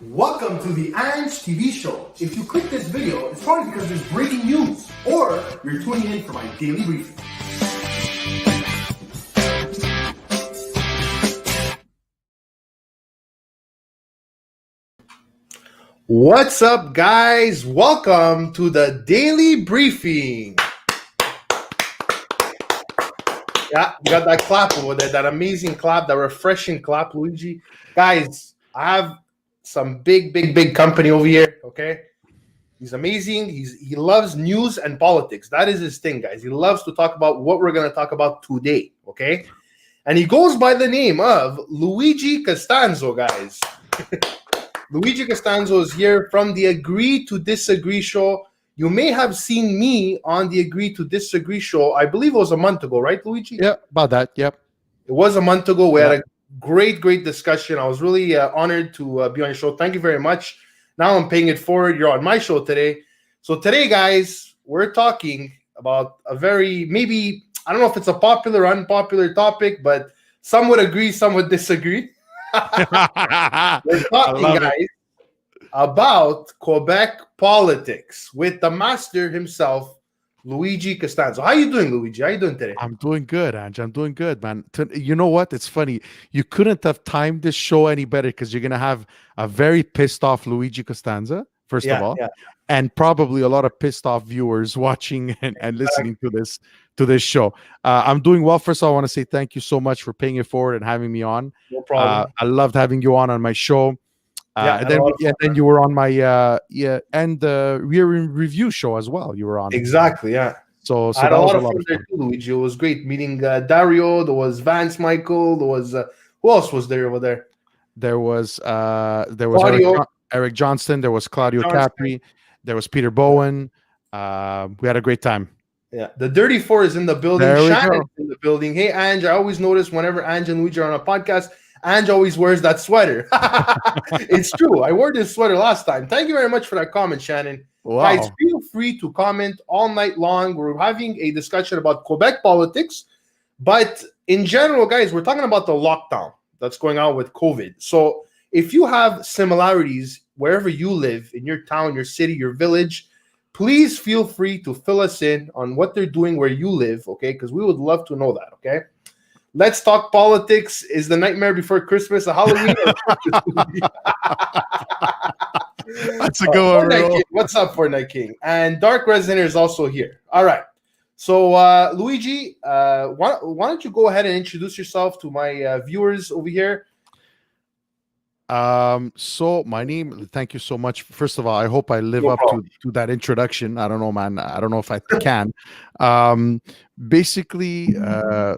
Welcome to the Ange TV show. If you click this video, it's probably because there's breaking news, or you're tuning in for my daily briefing. What's up, guys? Welcome to the daily briefing. Yeah, you got that clap over there, that amazing clap, that refreshing clap, Luigi. Guys, I have some big company over here, okay? He's amazing. He loves news and politics. That is his thing, guys. He loves to talk about what we're going to talk about today, okay? And he goes by the name of Luigi Costanza, guys. Luigi Costanza is here from the Agree to Disagree show. You may have seen me on the Agree to Disagree show. I believe it was a month ago, right, Luigi? Yeah, about that. Yep. It was a month ago. We had a great discussion. I was really honored to be on your show. Thank you very much. Now I'm paying it forward. You're on my show today. So today, guys, we're talking about a very, maybe, I don't know if it's a popular or unpopular topic, but some would agree, some would disagree. We're talking, guys, about Quebec politics with the master himself, Luigi Costanza. How you doing, Luigi? How you doing today? I'm doing good, Ange. I'm doing good, man. You know what? It's funny. You couldn't have timed this show any better because you're going to have a very pissed off Luigi Costanza, first of all, and probably a lot of pissed off viewers watching and listening to this show. I'm doing well. First of all, I want to say thank you so much for paying it forward and having me on. No problem. I loved having you on my show. And then you were on my year in review show as well. You were on exactly, yeah. So I had a lot of fun there too, Luigi. It was great meeting Dario. There was Vance Michael. There was who else was there over there? There was Eric Johnston. There was Claudio Capri. There was Peter Bowen. We had a great time. Yeah, the Dirty Four is in the building. Shannon's in the building. Hey, Ange. I always notice whenever Ange and Luigi are on a podcast, Ange always wears that sweater. It's true. I wore this sweater last time. Thank you very much for that comment, Shannon. Wow. Guys, feel free to comment all night long. We're having a discussion about Quebec politics. But in general, guys, we're talking about the lockdown that's going on with COVID. So if you have similarities wherever you live, in your town, your city, your village, please feel free to fill us in on what they're doing where you live, okay? Because we would love to know that, okay? Let's talk politics. Is the Nightmare Before Christmas a Halloween? That's a good one. What's up, Fortnite King? And Dark Resident is also here. All right. So, Luigi, why don't you go ahead and introduce yourself to my viewers over here? So my name, thank you so much. First of all, I hope I live up to that introduction. I don't know, man. I don't know if I can. Basically,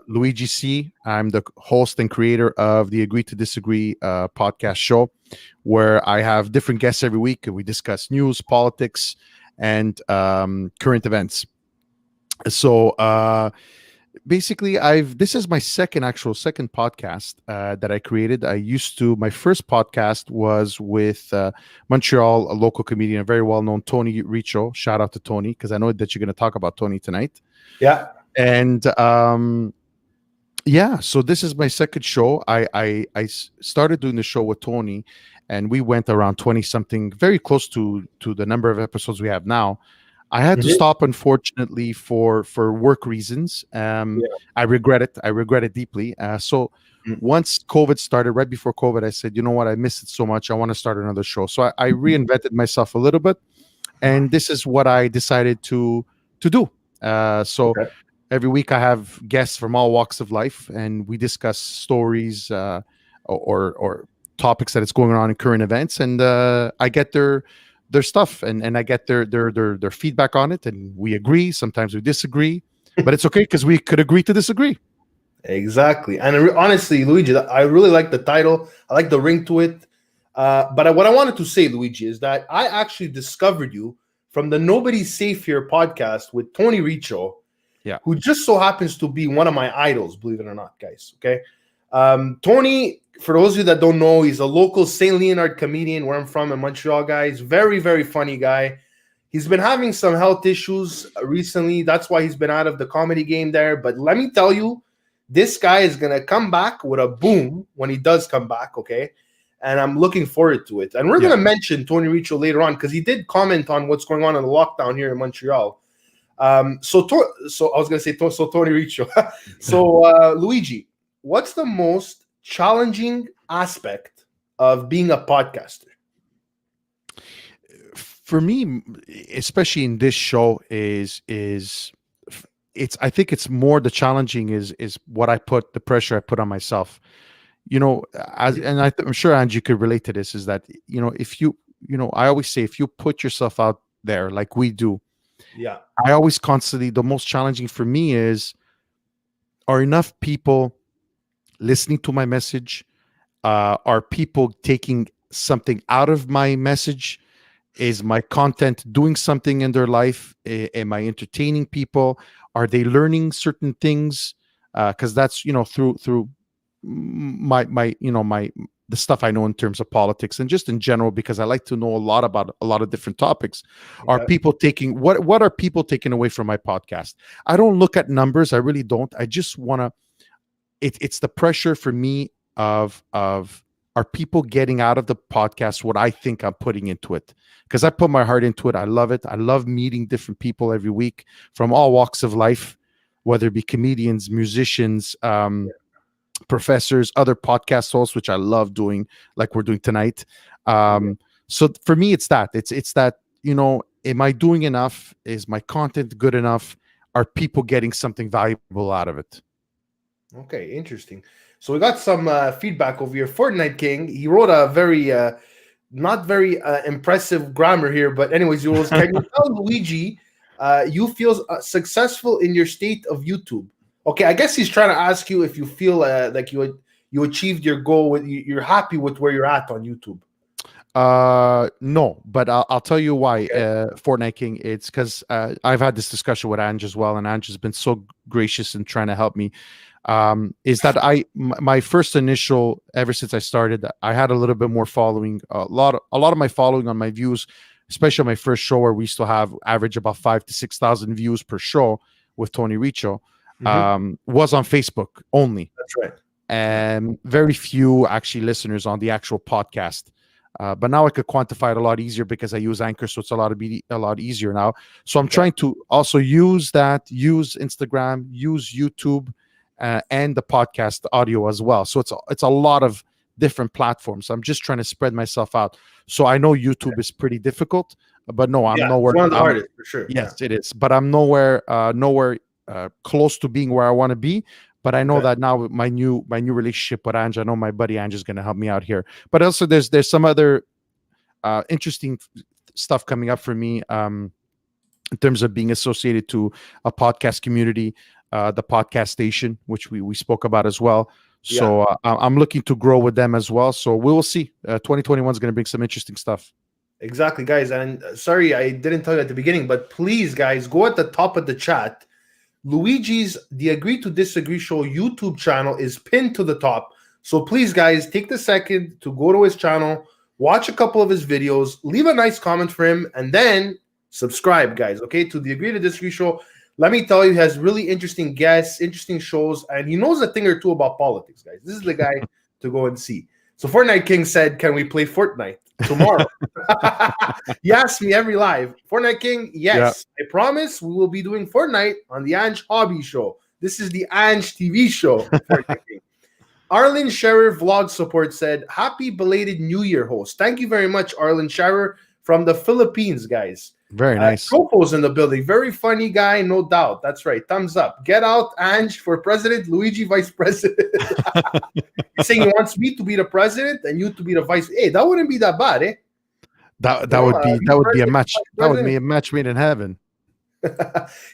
Luigi C. I'm the host and creator of the Agree to Disagree podcast show, where I have different guests every week. We discuss news, politics, and current events. So, basically, this is my second podcast that I created. My first podcast was with Montreal, a local comedian, a very well-known Tony Richo. Shout out to Tony, because I know that you're going to talk about Tony tonight. Yeah. And so this is my second show. I started doing the show with Tony, and we went around 20-something, very close to the number of episodes we have now. I had to stop, unfortunately, for work reasons. I regret it. I regret it deeply. Once COVID started, right before COVID, I said, you know what? I missed it so much. I want to start another show. So I reinvented myself a little bit, and this is what I decided to do. Every week I have guests from all walks of life, and we discuss stories or topics that is going on in current events, and I get their stuff and I get their feedback on it, and we agree. Sometimes we disagree, but it's okay because we could agree to disagree. Exactly. And honestly, Luigi, I really like the title. I like the ring to it. But what I wanted to say, Luigi, is that I actually discovered you from the Nobody's Safe Here podcast with Tony Richo, who just so happens to be one of my idols, believe it or not, guys. Okay. Tony, for those of you that don't know, he's a local St. Leonard comedian where I'm from in Montreal, guys. Very, very funny guy. He's been having some health issues recently. That's why he's been out of the comedy game there. But let me tell you, this guy is going to come back with a boom when he does come back, okay? and I'm looking forward to it. And we're Yeah. going to mention Tony Richo later on because he did comment on what's going on in the lockdown here in Montreal. So I was going to say so Tony Richo. So Luigi, what's the most challenging aspect of being a podcaster? For me, especially in this show, is it's, I think it's more the challenging is what I put, the pressure I put on myself. You know, I'm sure Ange, you could relate to this, is that, you know, if you, you know, I always say, if you put yourself out there like we do, Yeah. I always constantly, the most challenging for me is, are enough people listening to my message? Are people taking something out of my message? Is my content doing something in their life? Am I entertaining people? Are they learning certain things? Because that's, you know, through my you know, my the stuff I know in terms of politics and just in general, because I like to know a lot about a lot of different topics. Are people taking, what are people taking away from my podcast? I don't look at numbers. I really don't. I just want to, it's the pressure for me of are people getting out of the podcast what I think I'm putting into it? Because I put my heart into it. I love it. I love meeting different people every week from all walks of life, whether it be comedians, musicians, professors, other podcast hosts, which I love doing, like we're doing tonight. So for me, it's that. It's that, you know, am I doing enough? Is my content good enough? Are people getting something valuable out of it? Okay, interesting. So we got some feedback over here. Fortnite King, he wrote a very not very impressive grammar here, but anyways, he was, can you tell Luigi you feel successful in your state of YouTube? Okay, I guess he's trying to ask you if you feel like you achieved your goal, with you're happy with where you're at on YouTube. No, but I'll tell you why. Okay. Fortnite King, it's because I've had this discussion with Ange as well, and Ange has been so gracious in trying to help me. Is that my first initial, ever since I started, I had a little bit more following, a lot of my following on my views, especially on my first show, where we used to have average about 5,000 to 6,000 views per show with Tony Richo, was on Facebook only. That's right. And very few actually listeners on the actual podcast. But now I could quantify it a lot easier because I use Anchor, so it's a lot easier now. So I'm trying to also use Instagram, use YouTube, and the podcast audio as well. So it's a lot of different platforms. I'm just trying to spread myself out. So I know YouTube is pretty difficult, but no, I'm nowhere. It's one of the hardest for sure. Yes, it is. But I'm nowhere close to being where I want to be. But I know that now with my new relationship with Ange, I know my buddy Ange is going to help me out here. But also there's some other interesting stuff coming up for me in terms of being associated to a podcast community, the podcast station, which we spoke about as well. So I'm looking to grow with them as well. So we will see. 2021 is going to bring some interesting stuff. Exactly, guys. And sorry, I didn't tell you at the beginning, but please, guys, go at the top of the chat. Luigi's The Agree to Disagree Show YouTube channel is pinned to the top. So please, guys, take the second to go to his channel, watch a couple of his videos, leave a nice comment for him, and then subscribe, guys, okay, to The Agree to Disagree Show. Let me tell you, he has really interesting guests, interesting shows, and he knows a thing or two about politics, guys. This is the guy to go and see. So Fortnite King said, can we play Fortnite tomorrow? He asked me every live. Fortnite King, yes. I promise we will be doing Fortnite on the Ange Hobby Show. This is the Ange TV show. Fortnite King. Arlen Scherer Vlog Support said, happy belated New Year, host. Thank you very much, Arlen Scherer from the Philippines, guys. Very nice. Tropo's in the building. Very funny guy, no doubt. That's right. Thumbs up. Get out, Ange for president, Luigi vice president. He's saying he wants me to be the president and you to be the vice. Hey, that wouldn't be that bad, eh? That would be a match. That would be a match made in heaven.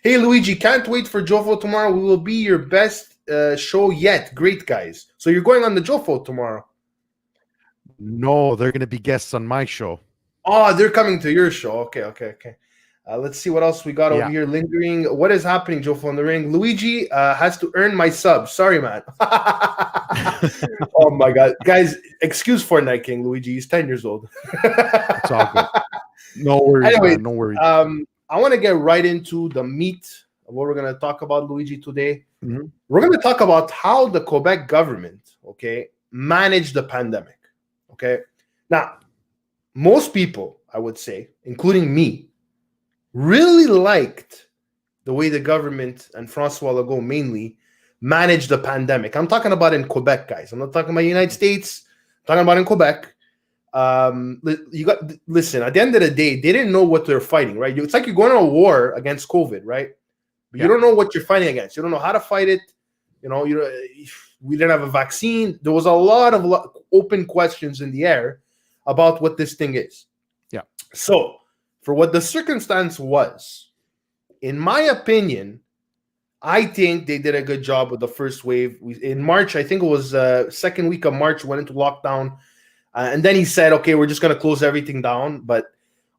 Hey, Luigi, can't wait for Jofo tomorrow. We will be your best show yet. Great, guys. So you're going on the Jofo tomorrow? No, they're going to be guests on my show. Oh, they're coming to your show. Okay. Let's see what else we got over here lingering. What is happening, Jofo in the Ring? Luigi has to earn my sub. Sorry, man. Oh, my God. Guys, excuse Fortnite King, Luigi. He's 10 years old. It's all good. No worries. Anyway, no worries. I want to get right into the meat of what we're going to talk about, Luigi, today. We're going to talk about how the Quebec government, managed the pandemic. Okay. Now, most people, I would say, including me, really liked the way the government and Francois Legault mainly managed the pandemic. I'm talking about in Quebec, guys. I'm not talking about the United States. I'm talking about in Quebec. Listen. At the end of the day, they didn't know what they're fighting, right? It's like you're going to a war against COVID, right? But you don't know what you're fighting against. You don't know how to fight it. We didn't have a vaccine. There was a lot of open questions in the air about what this thing is. Yeah. So, for what the circumstance was, in my opinion, I think they did a good job with the first wave. In March, I think it was second week of March, went into lockdown. And then he said, okay, we're just going to close everything down. But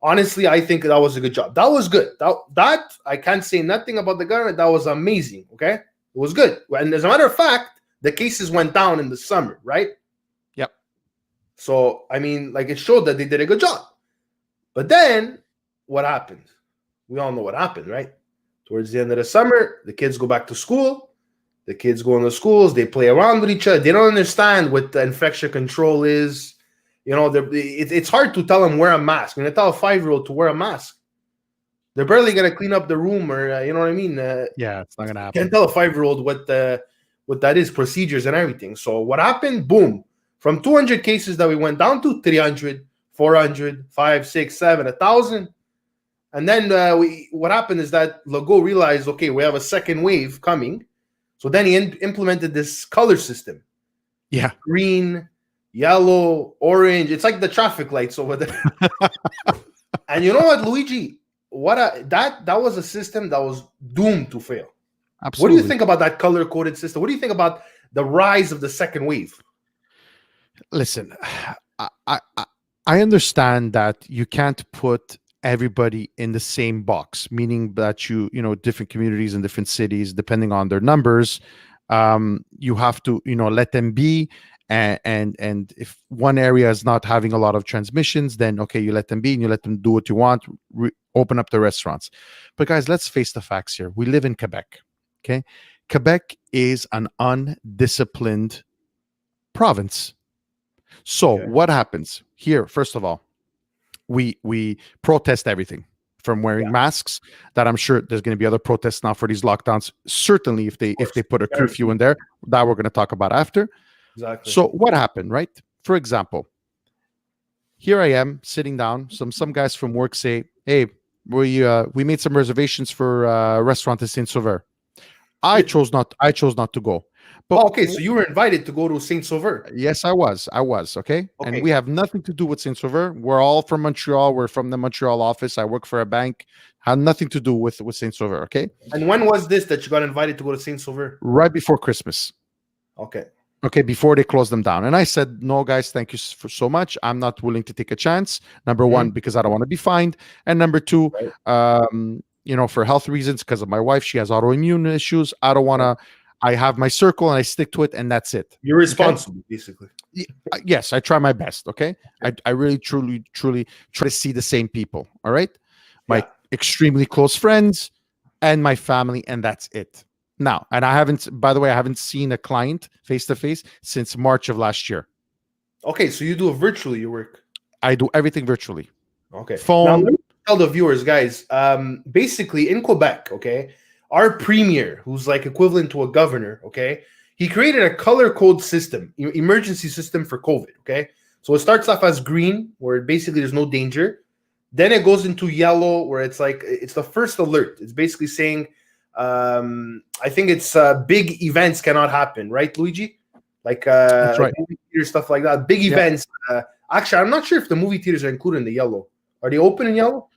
honestly, I think that was a good job. That was good. That I can't say nothing about the government. That was amazing. Okay. It was good. And as a matter of fact, the cases went down in the summer, right? Yep. So, I mean, like, it showed that they did a good job. But then what happened? We all know what happened, right? Towards the end of the summer, the kids go back to school. The kids go into schools. They play around with each other. They don't understand what the infection control is. It's hard to tell them wear a mask. When you tell a 5-year-old to wear a mask, they're barely going to clean up the room, or you know what I mean? Yeah, it's not going to happen. Can't tell a 5-year-old what that is, procedures and everything. So what happened? Boom. From 200 cases that we went down to 300, 400, 5, 6, 7, 1,000. And then what happened is that Legault realized, okay, we have a second wave coming. So then he implemented this color system. Yeah. Green, yellow, orange. It's like the traffic lights over there. And you know what, Luigi? That was a system that was doomed to fail. Absolutely. What do you think about that color-coded system? What do you think about the rise of the second wave? Listen, I understand that you can't put everybody in the same box, meaning that different communities in different cities, depending on their numbers, you have to let them be, and if one area is not having a lot of transmissions, then okay, you let them be and you let them do what you want, open up the restaurants. But guys, let's face the facts here. We live in Quebec. Okay, Quebec is an undisciplined province. So what happens here? First of all, we protest everything from wearing masks. That I'm sure there's going to be other protests now for these lockdowns. Certainly, if they put a curfew in there, that we're going to talk about after. Exactly. So what happened, right? For example, here I am sitting down. Some guys from work say, "Hey, we made some reservations for a restaurant in Saint Sauveur." I chose not to go. But okay, so you were invited to go to Saint Sauveur. Yes, I was. Okay. And we have nothing to do with Saint Sauveur. We're all from Montreal. We're from the Montreal office. I work for a bank. Had nothing to do with Saint Sauveur. Okay. And when was this that you got invited to go to Saint Sauveur? Right before Christmas. Okay, before they closed them down. And I said, no, guys, thank you for so much. I'm not willing to take a chance. Number one, because I don't want to be fined. And number two, for health reasons, because of my wife, she has autoimmune issues. I don't want to. I have my circle and I stick to it, and that's it. You're responsible, basically. Yes, I try my best. Okay, I really, truly try to see the same people. All right, my extremely close friends and my family, and that's it. Now, and I haven't seen a client face to face since March of last year. Okay, so you do it virtually, your work. I do everything virtually. Okay. Phone. Now, let me tell the viewers, guys. Basically, in Quebec, okay, our premier, who's like equivalent to a governor, okay, he created a color code system, emergency system for COVID, okay? So it starts off as green, where basically there's no danger. Then it goes into yellow, where it's like, it's the first alert. It's basically saying, I think it's big events cannot happen, right, Luigi? Like, that's right. Movie theater, stuff like that. Big events. Actually, I'm not sure if the movie theaters are included in the yellow. Are they open in yellow?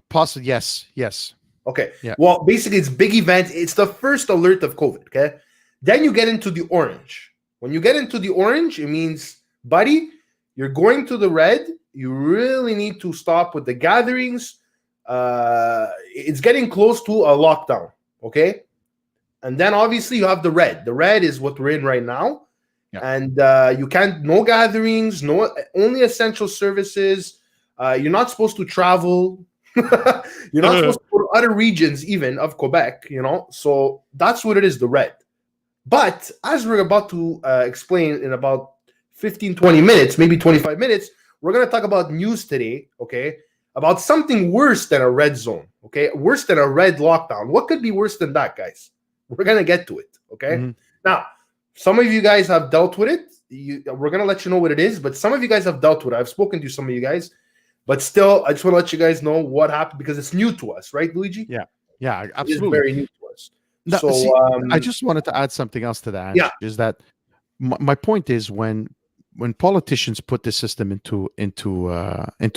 Possibly, yes. Okay. Yeah. Well, basically, it's big event. It's the first alert of COVID. Okay. Then you get into the orange. When you get into the orange, it means, buddy, you're going to the red. You really need to stop with the gatherings. It's getting close to a lockdown. Okay. And then obviously you have the red. The red is what we're in right now. Yeah. And you can't, no gatherings, only essential services. You're not supposed to travel. You're not supposed to go to other regions even of Quebec, so that's what it is, the red. But as we're about to explain in about 15, 20 minutes, maybe 25 minutes, we're going to talk about news today, okay? About something worse than a red zone, okay? Worse than a red lockdown. What could be worse than that, guys? We're going to get to it, okay? Mhm. Now, some of you guys have dealt with it. We're going to let you know what it is, but some of you guys have dealt with it. I've spoken to some of you guys, but still, I just want to let you guys know what happened because it's new to us, right, Luigi? Yeah, It is absolutely. very new to us. Now, So, see, I just wanted to add something else to that. yeah. Is that my point is when politicians put the system into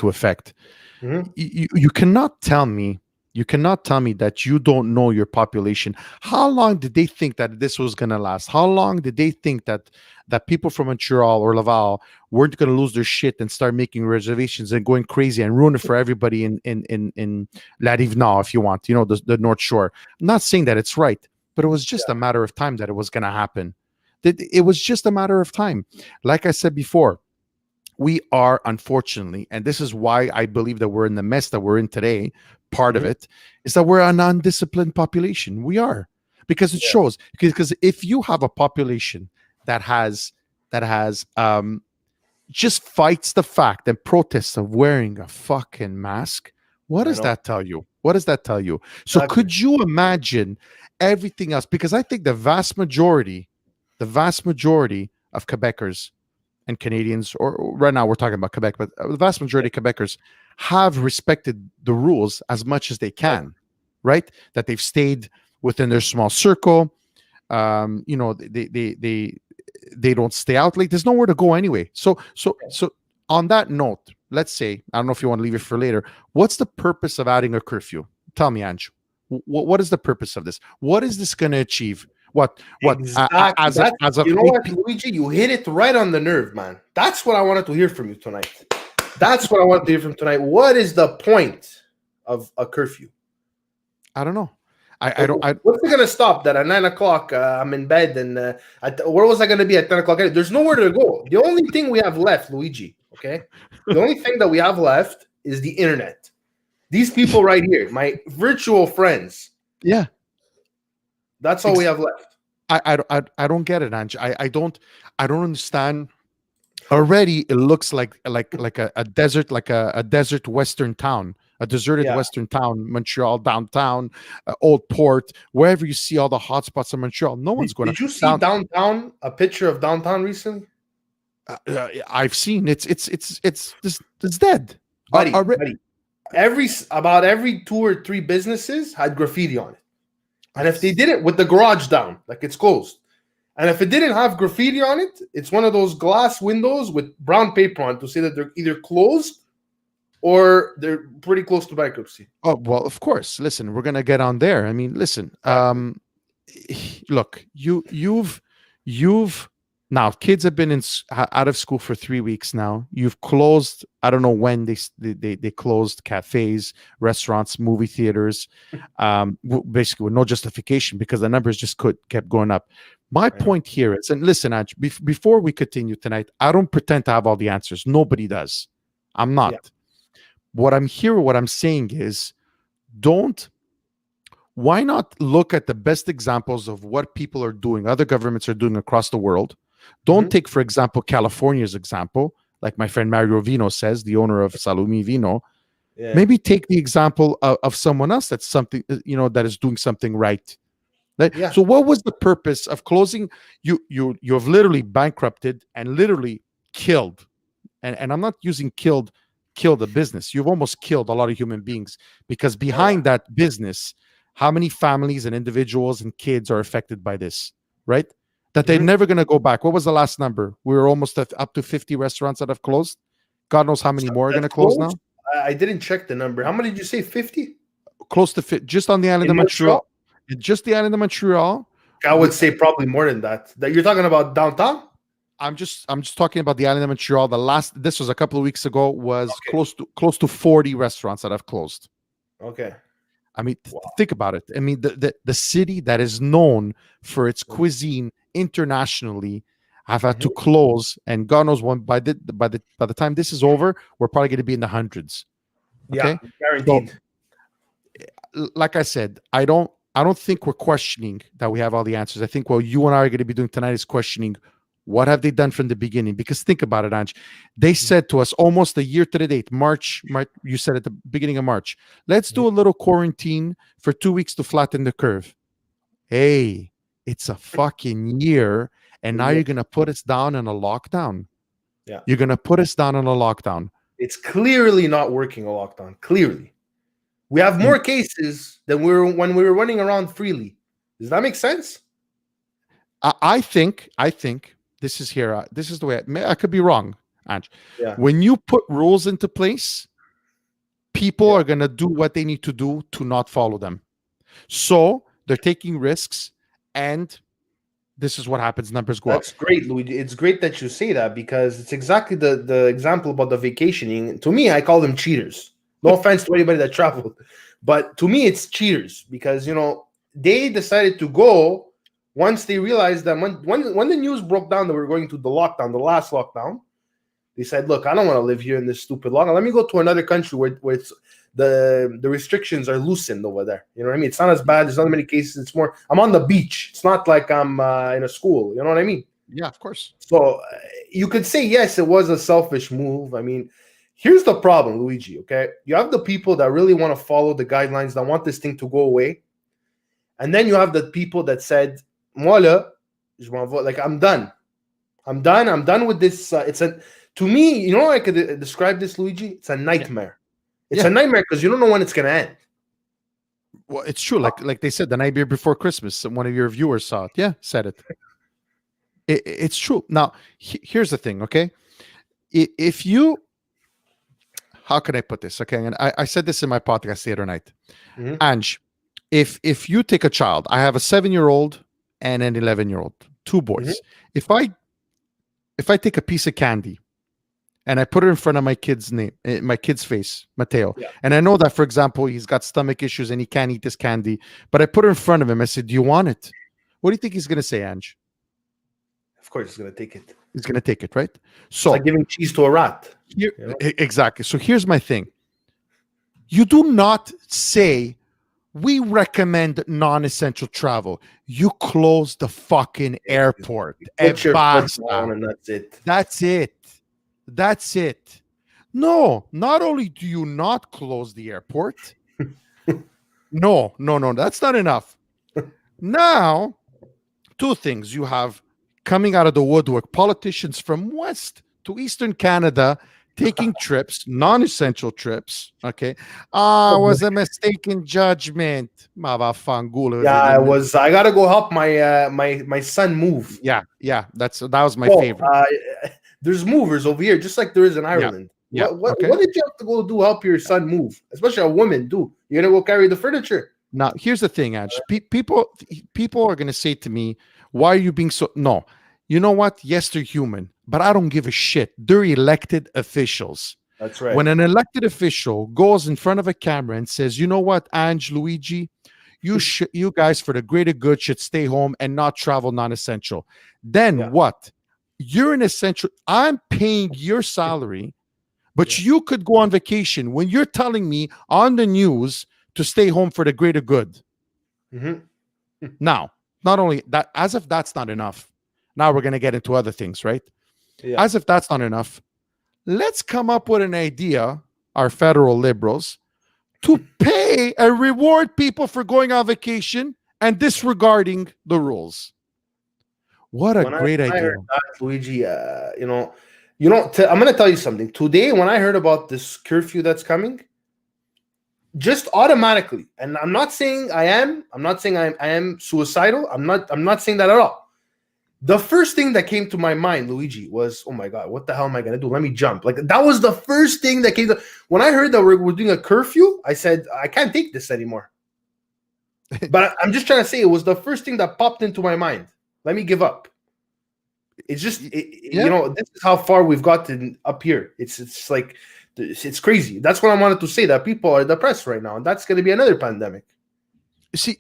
effect, Mhm. you cannot tell me that you don't know your population. How long did they think that this was going to last? How long did they think that people from Montreal or Laval weren't going to lose their shit and start making reservations and going crazy and ruin it for everybody in La Rive-Nord, if you want, the North Shore? I'm not saying that it's right, but it was just a matter of time that it was going to happen. It was just a matter of time. Like I said before, we are, unfortunately, and this is why I believe that we're in the mess that we're in today. Part of Mhm. it is that we're an undisciplined population. We are, because it Yeah. shows. Because if you have a population that has just fights the fact and protests of wearing a fucking mask, what I does know. that tell you? What does that tell you? So Exactly. could you imagine everything else? Because I think the vast majority of Quebecers and Canadians, or right now we're talking about Quebec, but the vast majority of Quebecers have respected the rules as much as they can, right? That they've stayed within their small circle. They don't stay out late. There's nowhere to go anyway. So on that note, let's say, I don't know if you want to leave it for later. What's the purpose of adding a curfew? Tell me, Ange. What is the purpose of this? What is this going to achieve? What Exactly. as a You know fake what, Luigi? You hit it right on the nerve, man. That's what I wanted to hear from you tonight. That's what I wanted to hear from tonight. What is the point of a curfew? I don't know. I don't. What's it gonna stop that at 9 o'clock? I'm in bed, and where was I gonna be at 10 o'clock? There's nowhere to go. The only thing we have left, Luigi. Okay, the only thing that we have left is the internet. These people right here, my virtual friends. Yeah, That's all we have left. I don't get it, Ange. I don't understand. Already, it looks like a desert, like a desert western town, a deserted Yeah. western town, Montreal downtown, Old Port, wherever you see all the hotspots in Montreal. No one's going Did to you see downtown? A picture of downtown recently, I've seen it's dead. buddy. Buddy. About every 2 or 3 businesses had graffiti on it, and if they did it with the garage down, like it's closed. And if it didn't have graffiti on it, it's one of those glass windows with brown paper on it to say that they're either closed or they're pretty close to bankruptcy. Oh, well, of course. Listen, we're gonna get on there. I mean, listen. Look, you've now kids have been out of school for 3 weeks now. You've closed. I don't know when they closed cafes, restaurants, movie theaters, basically with no justification because the numbers just kept going up. My point here is, and listen, Ange, before we continue tonight, I don't pretend to have all the answers. Nobody does. I'm not. Yeah. What I'm saying is, why not look at the best examples of what people are doing, other governments are doing across the world? Don't take, for example, California's example, like my friend Mario Vino says, the owner of Salumi Vino. Yeah. Maybe take the example of someone else that's something, that is doing something right. Yeah. So what was the purpose of closing? You have literally bankrupted and literally killed, and I'm not using killed a business. You've almost killed a lot of human beings, because behind that business, how many families and individuals and kids are affected by this, right? That they're never going to go back. What was the last number? We were almost up to 50 restaurants that have closed. God knows how many more are going to close now. I didn't check the number. How many did you say? 50? Close to just on the island of Montreal. Just the island of Montreal. I would say probably more than that. That you're talking about downtown? I'm just talking about the island of Montreal. This was a couple of weeks ago, was close to 40 restaurants that have closed. Okay. I mean, think about it. I mean, the city that is known for its cuisine internationally have had to close, and God knows when by the time this is over, we're probably going to be in the hundreds. Okay? Yeah, guaranteed. So, like I said, I don't think we're questioning that we have all the answers. I think what you and I are going to be doing tonight is questioning What have they done from the beginning? Because think about it, Ange. They said to us almost a year to the date, March, you said at the beginning of March, let's do a little quarantine for 2 weeks to flatten the curve. Hey, it's a fucking year. And now you're going to put us down in a lockdown. Yeah. You're going to put us down in a lockdown. It's clearly not working, a lockdown. Clearly. We have more cases than when we were running around freely. Does that make sense? I think this is here. This is the way I could be wrong, Ange. Yeah. When you put rules into place, people are going to do what they need to do to not follow them. So they're taking risks, and this is what happens. Numbers go up. That's great, Luigi. It's great that you say that, because it's exactly the example about the vacationing. To me, I call them cheaters. No offense to anybody that traveled, but to me, it's cheaters, because they decided to go once they realized that when the news broke down that we were going to the lockdown, the last lockdown. They said, "Look, I don't want to live here in this stupid lockdown. Let me go to another country where it's the restrictions are loosened over there. You know what I mean? It's not as bad. There's not many cases. It's more. I'm on the beach. It's not like I'm in a school. You know what I mean? Yeah, of course. So you could say yes, it was a selfish move. I mean, here's the problem, Luigi. Okay, you have the people that really want to follow the guidelines, that want this thing to go away, and then you have the people that said, "Moi là, je m'en vais. Like I'm done. I'm done with this." To me, you know how I could describe this, Luigi? It's a nightmare. It's a nightmare because you don't know when it's going to end. Well, it's true. Like they said, the night before Christmas, one of your viewers saw it. Yeah, said it. It's true. Now, here's the thing, okay? If you, how can I put this? Okay, and I said this in my podcast the other night. Mm-hmm. Ange, if you take a child, I have a 7-year-old and an 11-year-old, two boys. Mm-hmm. If I take a piece of candy and I put it in front of my kid's face, Mateo, and I know that, for example, he's got stomach issues and he can't eat this candy, but I put it in front of him. I said, "Do you want it?" What do you think he's going to say, Ange? Of course, he's going to take it. He's going to take it, right? So, it's like giving cheese to a rat. Exactly. So here's my thing. You do not say, "We recommend non-essential travel." You close the fucking airport. Put your foot down and that's it. That's it. No, not only do you not close the airport. No, that's not enough. Now, two things you have coming out of the woodwork: politicians from West to Eastern Canada taking trips, non-essential trips. Okay. It was a mistaken judgment. Yeah, I was. I gotta go help my son move. Yeah. That was my favorite. There's movers over here, just like there is in Ireland. Yeah. What did you have to go do help your son move? Especially a woman, do you're gonna go carry the furniture? Now, here's the thing, Ange. People are gonna say to me, "Why are you being so?" No, you know what? Yes, they're human, but I don't give a shit. They're elected officials. That's right. When an elected official goes in front of a camera and says, "You know what, Ange, Luigi, you guys, for the greater good, should stay home and not travel non-essential," then what? You're an essential. I'm paying your salary, but you could go on vacation when you're telling me on the news to stay home for the greater good. Mm-hmm. Now, not only that, as if that's not enough, now we're going to get into other things, right? Yeah. As if that's not enough, let's come up with an idea, our federal liberals, to pay and reward people for going on vacation and disregarding the rules. What a great idea. Heard that, Luigi, I'm going to tell you something. Today, when I heard about this curfew that's coming, just automatically, and I'm not saying I am suicidal. I'm not saying that at all. The first thing that came to my mind, Luigi, was, "Oh my God, what the hell am I going to do? Let me jump." Like, that was the first thing that came to, when I heard that we're doing a curfew, I said, I can't take this anymore. But I'm just trying to say, it was the first thing that popped into my mind. Let me give up. It's just, this is how far we've gotten up here. It's like, it's crazy. That's what I wanted to say, that people are depressed right now, and that's going to be another pandemic. See,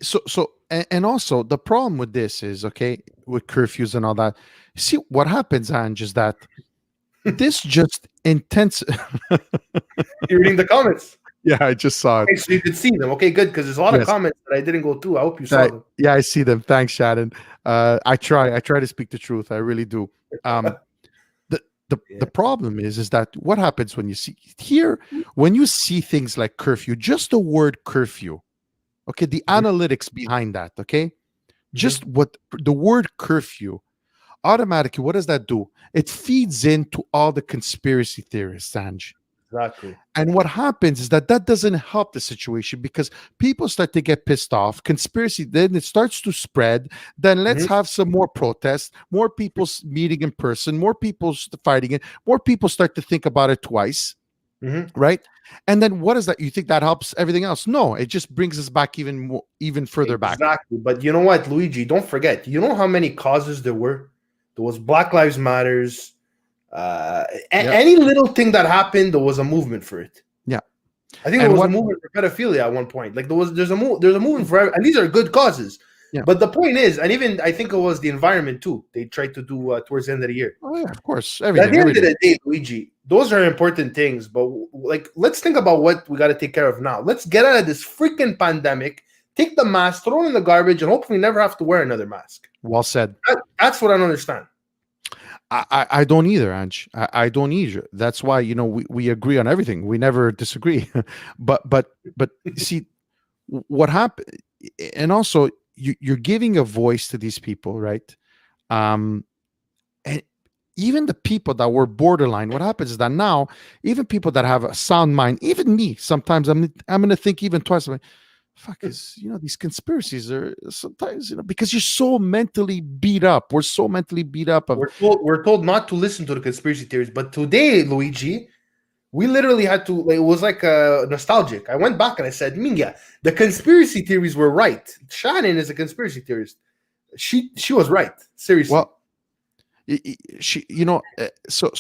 and also the problem with this is, okay, with curfews and all that. See, what happens, Ange, is that this just intense. You're reading the comments. Yeah, I just saw it. Okay, so you could see them. Okay, good, because there's a lot of comments that I didn't go through. I hope you saw them. Yeah, I see them. Thanks, Shannon. I try to speak the truth. I really do. Um, the the Yeah. problem is that what happens when you see here when you see things like curfew, just the word curfew, okay, the Mhm, analytics behind that, okay, mhm. just what the word curfew automatically, what does that do? It feeds into all the conspiracy theorists, Ange. Exactly. And what happens is that that doesn't help the situation because people start to get pissed off. Conspiracy, then it starts to spread. Then let's Mhm, have some more protests, more people meeting in person, more people fighting it, more people start to think about it twice, mhm. right? And then what is that? You think that helps everything else? No, it just brings us back even more, even further back. Exactly. But you know what, Luigi? Don't forget. You know how many causes there were? There was Black Lives Matters. Yeah, Any little thing that happened, there was a movement for it. yeah. I think there And was a what? movement for pedophilia at one point. Like there's a movement for, and these are good causes. Yeah. But the point is, and even I think it was the environment too. They tried to do towards the end of the year. Oh yeah, of course, But at everything, the end of everything. the day, Luigi, those are important things. But like, let's think about what we got to take care of now. Let's get out of this freaking pandemic. Take the mask, throw it in the garbage, and hopefully never have to wear another mask. Well said. That's what I don't understand. I don't either, Ange. I don't either. That's why we agree on everything. We never disagree. But see what happened, and also you're giving a voice to these people, right? Um, and even the people that were borderline. What happens is that now even people that have a sound mind, even me, sometimes I'm gonna think even twice. I'm like, fuck is these conspiracies are sometimes because you're so mentally beat up. We're so mentally beat up of We're told not to listen to the conspiracy theories, but today, Luigi, we literally had to. Like, it was like nostalgic. I went back and I said, "Minga, the conspiracy theories were right. Shannon is a conspiracy theorist. She was right. Seriously." well she so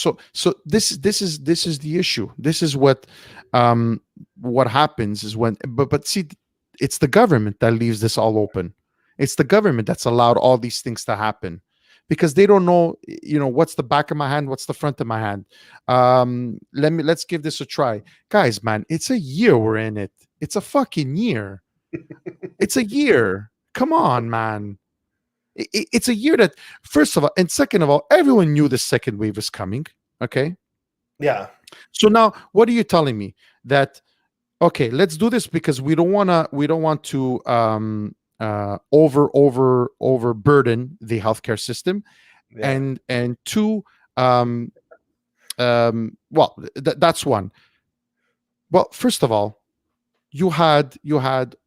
this is the issue. This is what happens is when but see, it's the government that leaves this all open. It's the government that's allowed all these things to happen because they don't know what's the back of my hand, what's the front of my hand. Let's give this a try, guys. Man, it's a year we're in it. It's a fucking year. It's a year. Come on, man. It's a year that, first of all, and second of all, everyone knew the second wave was coming. Okay. Yeah. So now, what are you telling me? That, okay, let's do this because we don't want to overburden the healthcare system, Yeah. and two, um, well, that's one. Well, first of all, you had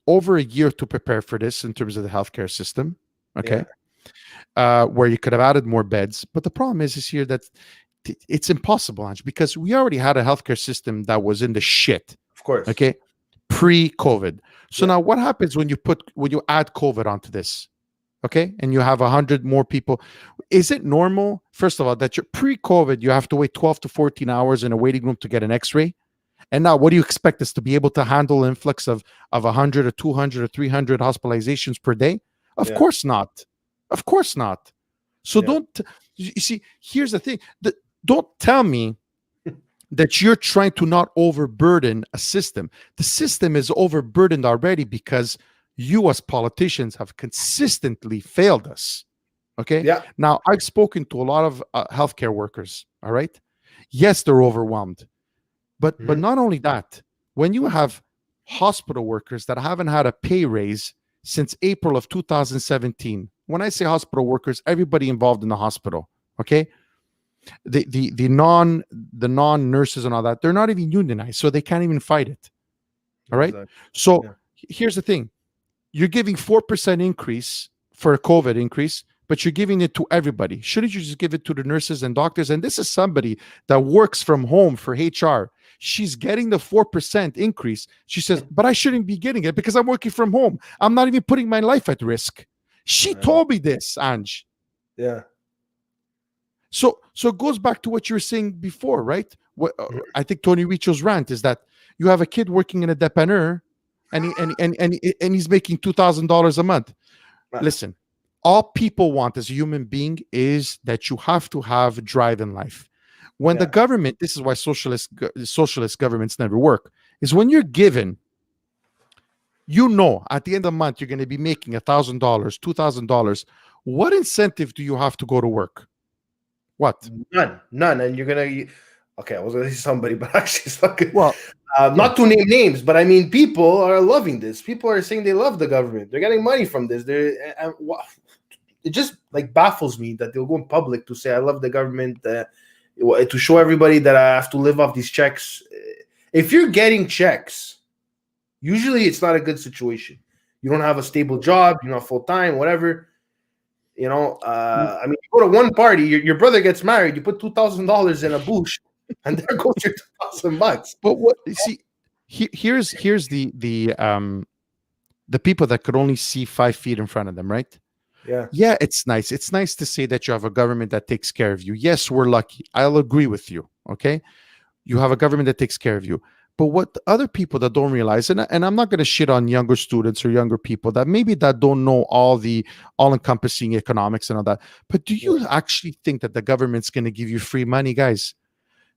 over a year to prepare for this in terms of the healthcare system. Yeah. Okay. Where you could have added more beds. But the problem is here that it's impossible, Ange, because we already had a healthcare system that was in the shit. Of course. Okay, pre-COVID. So Yeah. now, what happens when you add COVID onto this? Okay, and you have 100 more people. Is it normal, first of all, that you're pre-COVID, you have to wait 12 to 14 hours in a waiting room to get an X-ray? And now, what do you expect us to be able to handle an influx of 100 or 200 or 300 hospitalizations per day? Of Yeah. course not. Of course not. So Yeah. you see, here's the thing. Don't tell me that you're trying to not overburden a system. The system is overburdened already because you as politicians have consistently failed us. Okay. Yeah. Now, I've spoken to a lot of healthcare workers. All right. Yes, they're overwhelmed. But Mhm. not only that, when you have hospital workers that haven't had a pay raise since April of 2017. When I say hospital workers, everybody involved in the hospital, okay? The non nurses and all that, they're not even unionized, so they can't even fight it. All right? Exactly. So Yeah. here's the thing. You're giving 4% increase for a COVID increase, but you're giving it to everybody. Shouldn't you just give it to the nurses and doctors? And this is somebody that works from home for HR. She's getting the 4% increase. She says, but I shouldn't be getting it because I'm working from home. I'm not even putting my life at risk. She told me this, Ange. Yeah. So it goes back to what you were saying before, right? I think Tony Richo's rant is that you have a kid working in a dépanneur and he's making $2,000 a month. Listen, all people want as a human being is that you have to have drive in life. When the government, this is why socialist governments never work, is when you're given, at the end of the month, you're going to be making $1,000, $2,000. What incentive do you have to go to work? What? None. And you're gonna. Okay, I was gonna say somebody, but actually, it's not good. Well, yeah. Not to name names, but I mean, people are loving this. People are saying they love the government. They're getting money from this. It just like baffles me that they'll go in public to say I love the government, to show everybody that I have to live off these checks. If you're getting checks, usually it's not a good situation. You don't have a stable job. You're not full time, whatever. I mean, you go to one party, your brother gets married, you put $2,000 in a bush, and there goes your $2,000. But what you see, here's the people that could only see 5 feet in front of them, right? Yeah, it's nice. It's nice to say that you have a government that takes care of you. Yes, we're lucky. I'll agree with you. Okay, you have a government that takes care of you. But what the other people that don't realize, and I'm not going to shit on younger students or younger people that maybe that don't know all the all-encompassing economics and all that. But do you actually think that the government's going to give you free money, guys?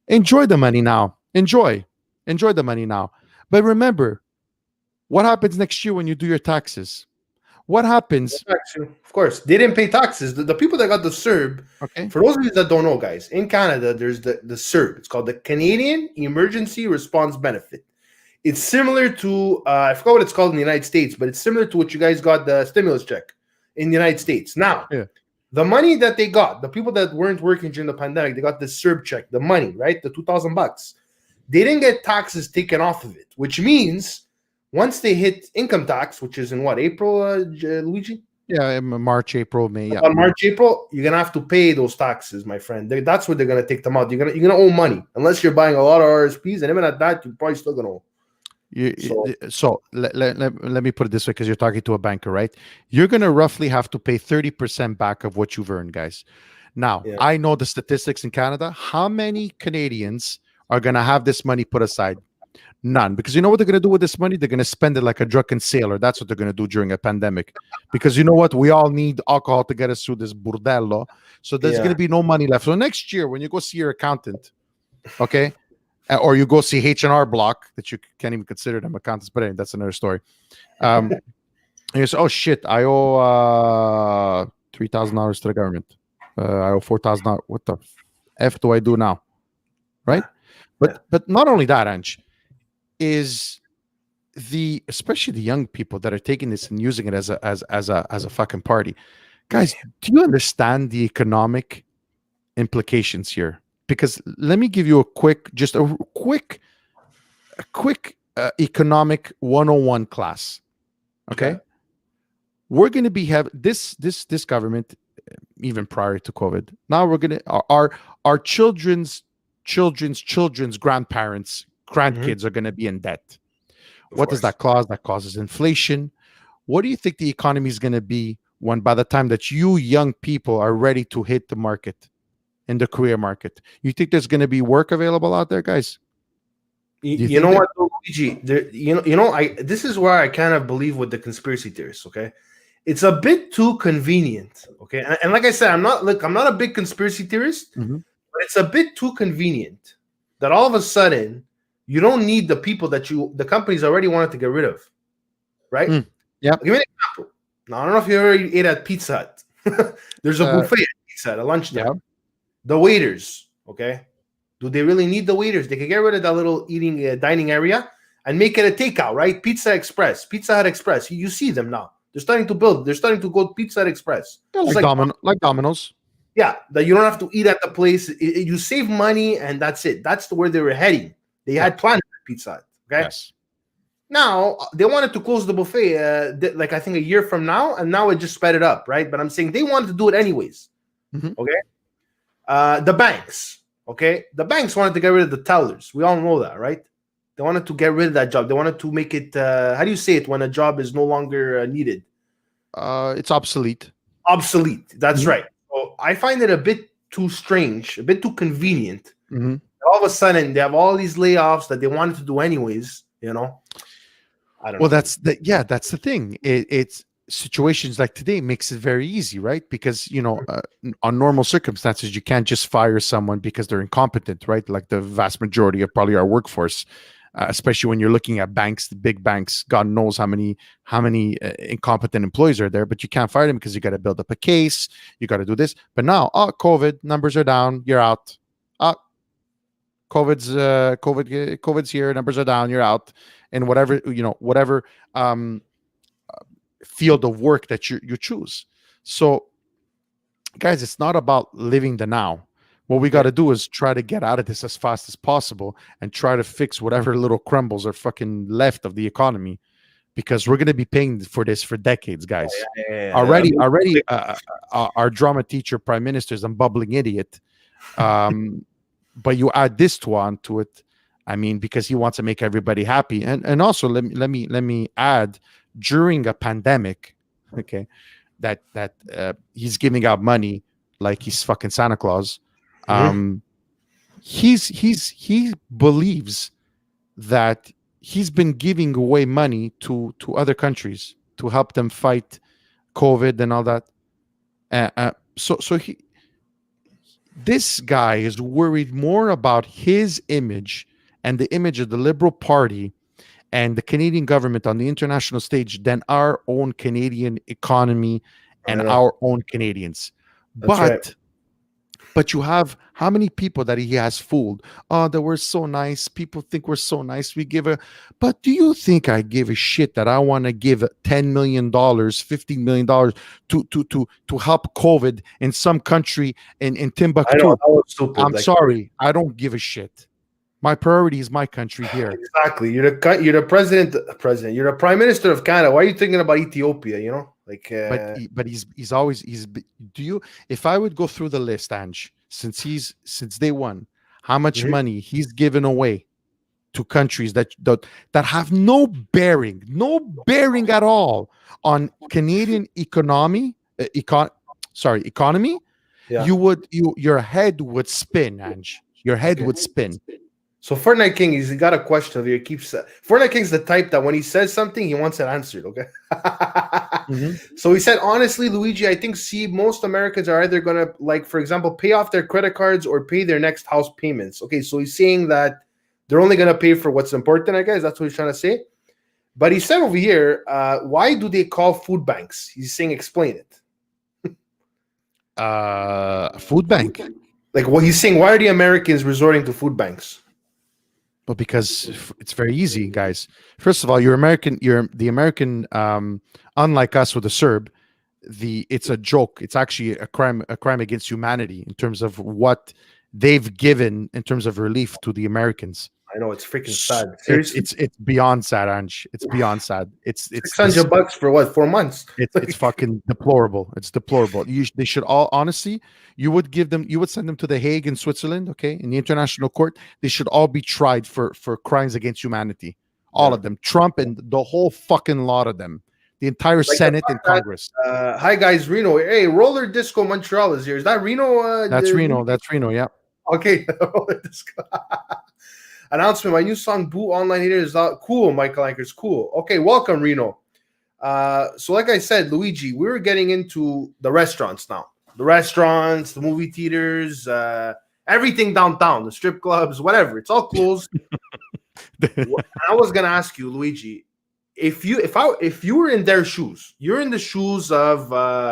Enjoy the money now. Enjoy the money now. But remember, what happens next year when you do your taxes? What happens? Of course, they didn't pay taxes. The people that got the CERB, okay. For those of you that don't know, guys, in Canada, there's the CERB. It's called the Canadian Emergency Response Benefit. It's similar to, I forgot what it's called in the United States, but it's similar to what you guys got the stimulus check in the United States. Now, the money that they got, the people that weren't working during the pandemic, they got the CERB check, the money, right? The $2,000. They didn't get taxes taken off of it, which means once they hit income tax, which is in what, April, Luigi? Yeah, in March, April, May. Yeah. On March, April, you're gonna have to pay those taxes, my friend. That's where they're gonna take them out. You're gonna owe money unless you're buying a lot of RSPs, and even at that, you're probably still gonna owe. So let me put it this way, because you're talking to a banker, right? You're gonna roughly have to pay 30% back of what you've earned, guys. Now, I know the statistics in Canada. How many Canadians are gonna have this money put aside? None, because you know what they're going to do with this money? They're going to spend it like a drunken sailor. That's what they're going to do during a pandemic. Because you know what? We all need alcohol to get us through this burdello. So there's going to be no money left. So next year, when you go see your accountant, okay, or you go see H&R Block, that you can't even consider them accountants, but anyway, that's another story. And you say, oh shit, I owe $3,000 to the government. I owe $4,000. What the F do I do now? Right? But not only that, Ange, is especially the young people that are taking this and using it as a fucking party. Guys, do you understand the economic implications here? Because let me give you a quick economic 101 class. Okay? We're going to be have this government even prior to COVID. Now we're going to our children's grandparents, grandkids are going to be in debt. What does that cause? That causes inflation. What do you think the economy is going to be when, by the time that you young people are ready to hit the market, in the career market? You think there's going to be work available out there, guys? You know what, Luigi? This is where I kind of believe with the conspiracy theorists. Okay, it's a bit too convenient. Okay, and like I said, I'm not a big conspiracy theorist, but it's a bit too convenient that all of a sudden you don't need the people that the companies already wanted to get rid of, right? Yeah. I'll give you an example. Now, I don't know if you already ate at Pizza Hut. There's a buffet at Pizza Hut at lunchtime. Yeah. The waiters, okay? Do they really need the waiters? They can get rid of that little dining area and make it a takeout, right? Pizza Hut Express. You see them now. They're starting to build. They're starting to go Pizza Hut Express. Yeah, like Domino's. Yeah, that you don't have to eat at the place. You save money, and that's it. That's where they were heading. They had planned Pizza Hut. Okay. Yes. Now they wanted to close the buffet, like I think a year from now, and now it just sped it up, right? But I'm saying they wanted to do it anyways. Okay. The banks. Okay. The banks wanted to get rid of the tellers. We all know that, right? They wanted to get rid of that job. They wanted to make it. How do you say it when a job is no longer needed? It's obsolete. Obsolete. That's right. So I find it a bit too strange, a bit too convenient. All of a sudden, they have all these layoffs that they wanted to do anyways. I don't know. Well, that's the thing. It's situations like today makes it very easy, right? Because on normal circumstances, you can't just fire someone because they're incompetent, right? Like the vast majority of probably our workforce. especially when you're looking at banks, the big banks. God knows how many incompetent employees are there, but you can't fire them because you got to build up a case. You got to do this. But now, COVID numbers are down. You're out. COVID's here. Numbers are down. You're out. And whatever field of work that you choose. So, guys, it's not about living the now. What we got to do is try to get out of this as fast as possible and try to fix whatever little crumbles are fucking left of the economy, because we're going to be paying for this for decades, guys. Already, our drama teacher, prime minister, is a bumbling idiot. But you add this onto it, I mean, because he wants to make everybody happy, and also let me add, during a pandemic, okay, that he's giving out money like he's fucking Santa Claus. He believes that he's been giving away money to other countries to help them fight COVID and all that. This guy is worried more about his image and the image of the Liberal Party and the Canadian government on the international stage than our own Canadian economy and our own Canadians. But you have how many people that he has fooled? Oh, that we're so nice. People think we're so nice. But do you think I give a shit that I want to give $10 million, $15 million to help COVID in some country in Timbuktu? I know, that was stupid. I'm sorry. I don't give a shit. My priority is my country here. Exactly. You're the president. You're the prime minister of Canada. Why are you thinking about Ethiopia? You know, like. But he's always. Do you? If I would go through the list, Ange, since day one, how much money he's given away to countries that have no bearing at all on Canadian economy. Yeah. Your head would spin, Ange. Your head would spin. So Fortnite King, he's got a question here. Fortnite King's the type that when he says something, he wants it answered. Okay. So he said, honestly, Luigi, I think most Americans are either gonna, like, for example, pay off their credit cards or pay their next house payments. Okay, so he's saying that they're only gonna pay for what's important. I guess that's what he's trying to say. But he said over here, why do they call food banks? He's saying, explain it. Food bank. Like what he's saying, why are the Americans resorting to food banks? Well, because it's very easy, guys. First of all, you're the American. Unlike us with the Serb, it's a joke. It's actually a crime against humanity in terms of what they've given in terms of relief to the Americans. I know, it's freaking sad. Seriously? It's beyond sad, Ange. It's beyond sad. It's $600 for what? 4 months. It's fucking deplorable. It's deplorable. They should all, honestly, you would send them to The Hague in Switzerland, okay, in the international court. They should all be tried for crimes against humanity. All of them. Trump and the whole fucking lot of them. The entire Senate and Congress. Hi guys, Reno. Hey, Roller Disco Montreal is here. Is that Reno? That's Reno. That's Reno. Yeah. Okay. Roller Disco. Announcement: my new song "Boo Online Haters" is out. Cool, Michael Anchor's cool. Okay, welcome, Reno. So like I said, Luigi, we're getting into the restaurants now. The restaurants, the movie theaters, everything downtown, the strip clubs, whatever. It's all closed. I was gonna ask you, Luigi, if you were in their shoes, you're in the shoes of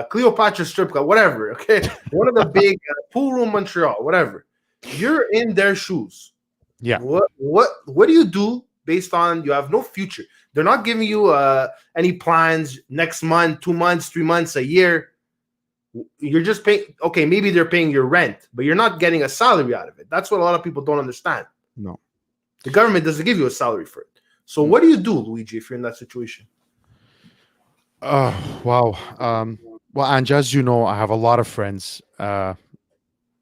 Cleopatra Strip Club, whatever. Okay, one of the big pool room Montreal, whatever. You're in their shoes. Yeah. What do you do based on you have no future? They're not giving you any plans next month, 2 months, 3 months, a year. You're just paying. Okay, maybe they're paying your rent, but you're not getting a salary out of it. That's what a lot of people don't understand. No, the government doesn't give you a salary for it. So what do you do, Luigi, if you're in that situation? Wow. Well, Ange, as you know, I have a lot of friends.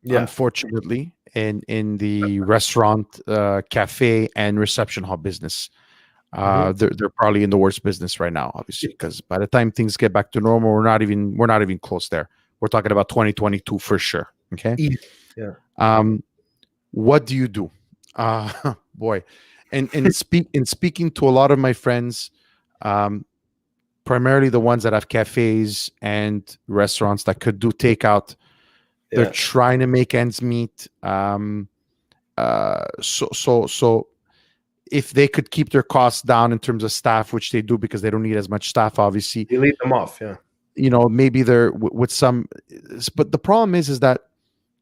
Unfortunately, in the restaurant, cafe, and reception hall business. They're probably in the worst business right now, obviously, because by the time things get back to normal, we're not even close there. We're talking about 2022 for sure. Okay. Yeah. What do you do? Boy. And speaking to a lot of my friends, primarily the ones that have cafes and restaurants that could do takeout, they're trying to make ends meet. So if they could keep their costs down in terms of staff, which they do because they don't need as much staff, obviously. You leave them off, yeah. Maybe they're with some, but the problem is that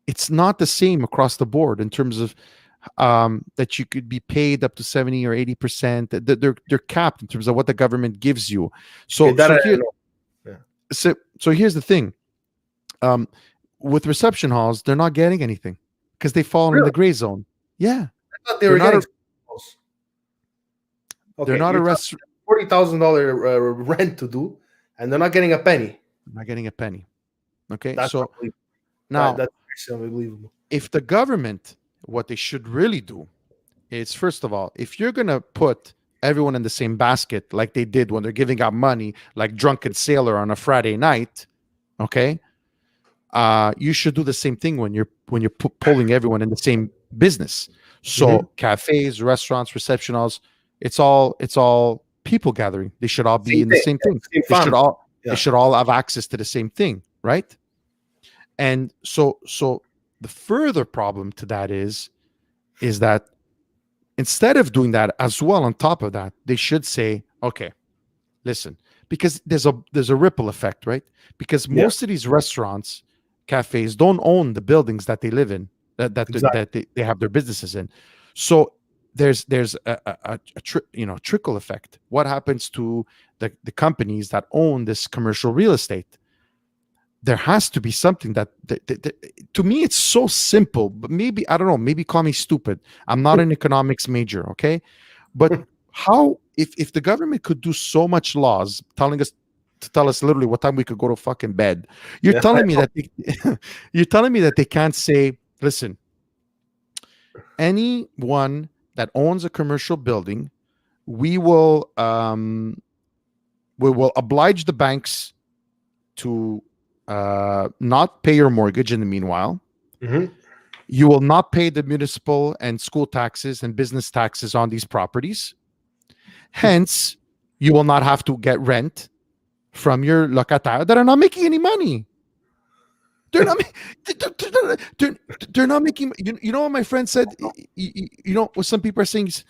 it's not the same across the board in terms of that you could be paid up to 70 or 80%. They're capped in terms of what the government gives you. So here's the thing. With reception halls, they're not getting anything because they fall in the gray zone. Yeah, I thought they were getting. They're not a restaurant. $40,000 rent to do, and they're not getting a penny. Not getting a penny. Okay, that's so now that's unbelievable. If the government, what they should really do is, first of all, if you're gonna put everyone in the same basket like they did when they're giving out money, like drunken sailor on a Friday night, okay, you should do the same thing when you're pulling everyone in the same business. So cafes, restaurants, reception halls, it's all people gathering. They should all be in the same thing. They should all have access to the same thing, right? And so the further problem to that is that instead of doing that as well, on top of that, they should say, okay, listen, because there's a ripple effect, right? Because most of these restaurants, cafes don't own the buildings that they live in, that they have their businesses in. So there's a trickle effect. What happens to the companies that own this commercial real estate? There has to be something that to me, it's so simple, but maybe, I don't know, maybe call me stupid. I'm not an economics major, okay? But how, if the government could do so much laws telling us to tell us literally what time we could go to fucking bed, you're telling me that you're telling me that they can't say, listen, anyone that owns a commercial building, we will oblige the banks to not pay your mortgage in the meanwhile. You will not pay the municipal and school taxes and business taxes on these properties. Hence, you will not have to get rent from your locataires that are not making any money. They're not making. You know what my friend said? What some people are saying is,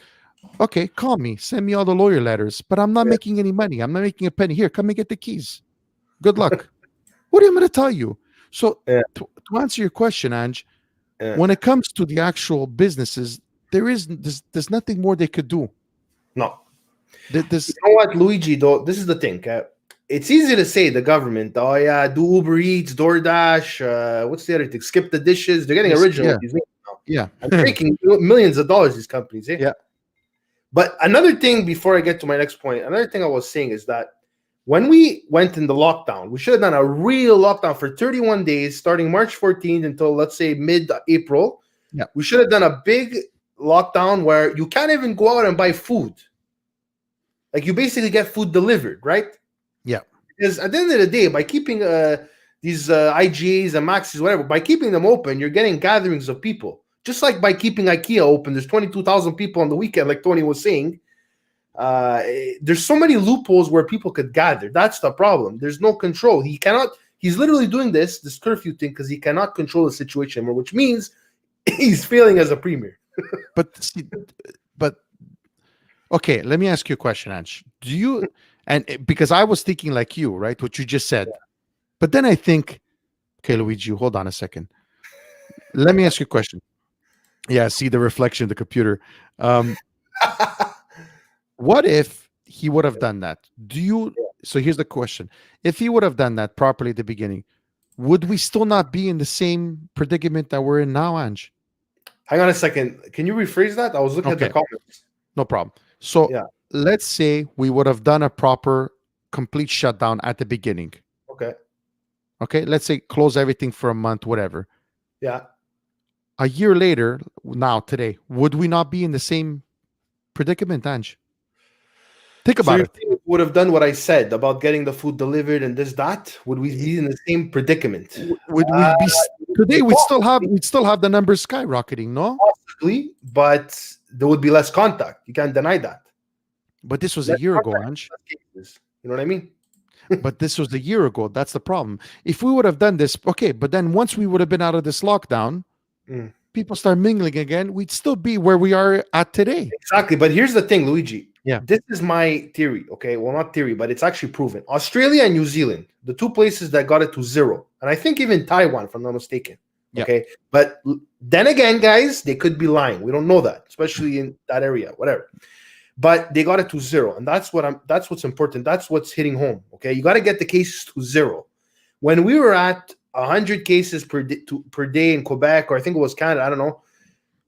okay, call me, send me all the lawyer letters, but I'm not making any money. I'm not making a penny. Here, come and get the keys. Good luck. What am I going to tell you? So to answer your question, Ange, when it comes to the actual businesses, there's nothing more they could do. No. You know what, Luigi, though? This is the thing. It's easy to say the government, do Uber Eats, DoorDash, what's the other thing? Skip the dishes. They're getting original. Yeah. And they're making millions of dollars, these companies. Yeah. But another thing, before I get to my next point, another thing I was saying is that when we went in the lockdown, we should have done a real lockdown for 31 days, starting March 14th until, let's say, mid-April. Yeah. We should have done a big lockdown where you can't even go out and buy food. Like, you basically get food delivered, right? Yeah. Because at the end of the day, by keeping these IGAs and Maxis, whatever, by keeping them open, you're getting gatherings of people. Just like by keeping IKEA open, there's 22,000 people on the weekend, like Tony was saying. There's so many loopholes where people could gather. That's the problem. There's no control. He's literally doing this curfew thing because he cannot control the situation anymore, which means he's failing as a premier. But okay, let me ask you a question, Ange. Because I was thinking like you, right? What you just said. But then I think, okay, Luigi, hold on a second. Let me ask you a question. Yeah, see the reflection of the computer. What if he would have done that? So here's the question. If he would have done that properly at the beginning, would we still not be in the same predicament that we're in now, Ange? Hang on a second. Can you rephrase that? I was looking at the comments. No problem. So let's say we would have done a proper, complete shutdown at the beginning. Okay. Let's say close everything for a month, whatever. Yeah. A year later, now, today, would we not be in the same predicament, Ange? Think about it. Would have done what I said about getting the food delivered and that. Would we be in the same predicament? Would we be today? We'd still have the numbers skyrocketing, no? Possibly, but there would be less contact. You can't deny that. But this was a year ago, Ange. You know what I mean? But this was a year ago. That's the problem. If we would have done this, okay, but then once we would have been out of this lockdown, people start mingling again, we'd still be where we are at today. Exactly. But here's the thing, Luigi. Yeah. This is my theory. Okay. Well, not theory, but it's actually proven. Australia and New Zealand, the two places that got it to zero. And I think even Taiwan, if I'm not mistaken. Yeah. Okay. But then again, guys, they could be lying. We don't know that, especially in that area, whatever. But they got it to zero. And that's what's important. That's what's hitting home. Okay. You got to get the cases to zero. When we were at 100 cases per day in Quebec, or I think it was Canada, I don't know.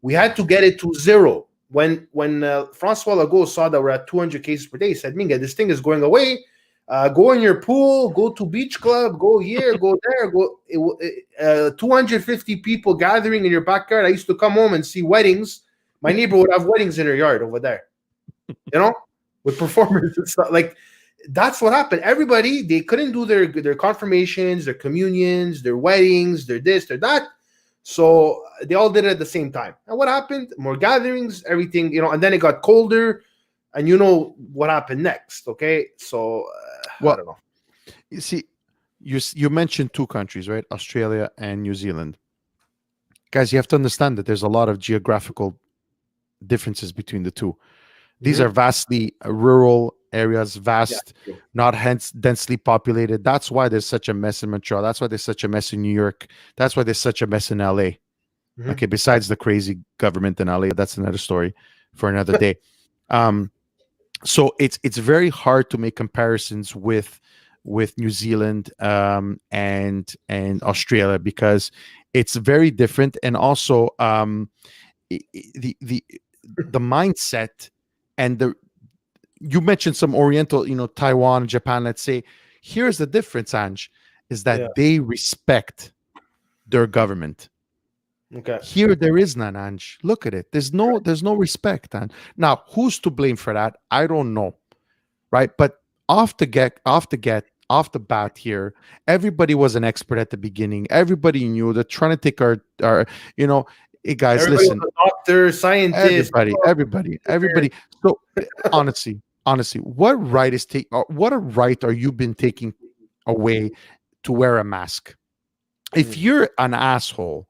We had to get it to zero. When Francois Legault saw that we're at 200 cases per day, he said, Minga, this thing is going away. Go in your pool, go to beach club, go here, go there, 250 people gathering in your backyard. I used to come home and see weddings. My neighbor would have weddings in her yard over there, with performers and stuff. Like, that's what happened. Everybody, they couldn't do their confirmations, their communions, their weddings, their this, their that. So they all did it at the same time. And what happened? More gatherings, everything, and then it got colder, and you know what happened next. Okay, so I don't know. You see, you mentioned two countries, right? Australia and New Zealand. Guys, you have to understand that there's a lot of geographical differences between the two. These are vastly rural areas, not hence densely populated. That's why there's such a mess in Montreal. That's why there's such a mess in New York. That's why there's such a mess in LA. Okay, besides the crazy government in LA, that's another story for another day. So it's very hard to make comparisons with New Zealand and Australia, because it's very different, and also the mindset and you mentioned some Oriental, Taiwan, Japan, let's say. Here's the difference, Ange, is that they respect their government. Okay. Here there is none, Ange. Look at it. There's no respect. And now, who's to blame for that? I don't know. Right? But off the bat here, everybody was an expert at the beginning. Everybody knew they're trying to take our hey guys, everybody listen. Doctor, scientist, everybody. So honestly, what right are you been taking away to wear a mask? If you're an asshole,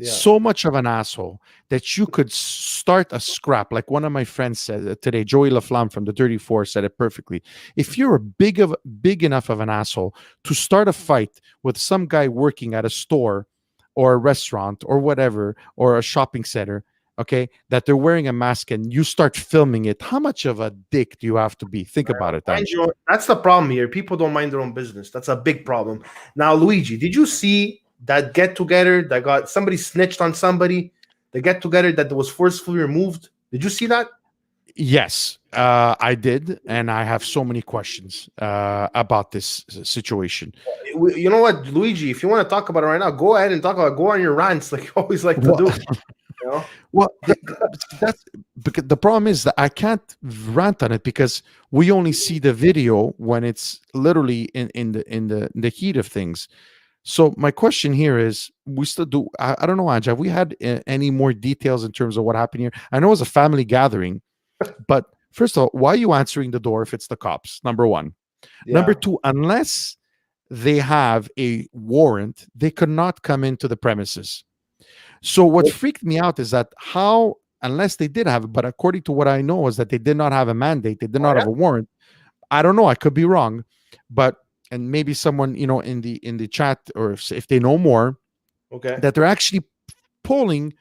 so much of an asshole that you could start a scrap, like one of my friends said today, Joey Laflamme from the 34 said it perfectly. If you're big enough of an asshole to start a fight with some guy working at a store or a restaurant or whatever, or a shopping center, okay, that they're wearing a mask and you start filming it, how much of a dick do you have to be? Think about it. That's the problem here. People don't mind their own business. That's a big problem. Now, Luigi, did you see that get-together that got somebody snitched on somebody? The get-together that was forcefully removed. Did you see that? Yes, I did, and I have so many questions about this situation. You know what, Luigi? If you want to talk about it right now, go ahead and talk about it. Go on your rants like you always like to do. Well, that's because the problem is that I can't rant on it because we only see the video when it's literally in the heat of things. So my question here is, we still do. I don't know, Ange, have we had any more details in terms of what happened here? I know it was a family gathering, but first of all, why are you answering the door if it's the cops? Number one. Number two, unless they have a warrant, they could not come into the premises. So what freaked me out is that unless they did have it, but according to what I know is that they did not have a mandate, they did not have a warrant. I don't know, I could be wrong, and maybe someone in the chat, or if they know more, that they're actually pulling.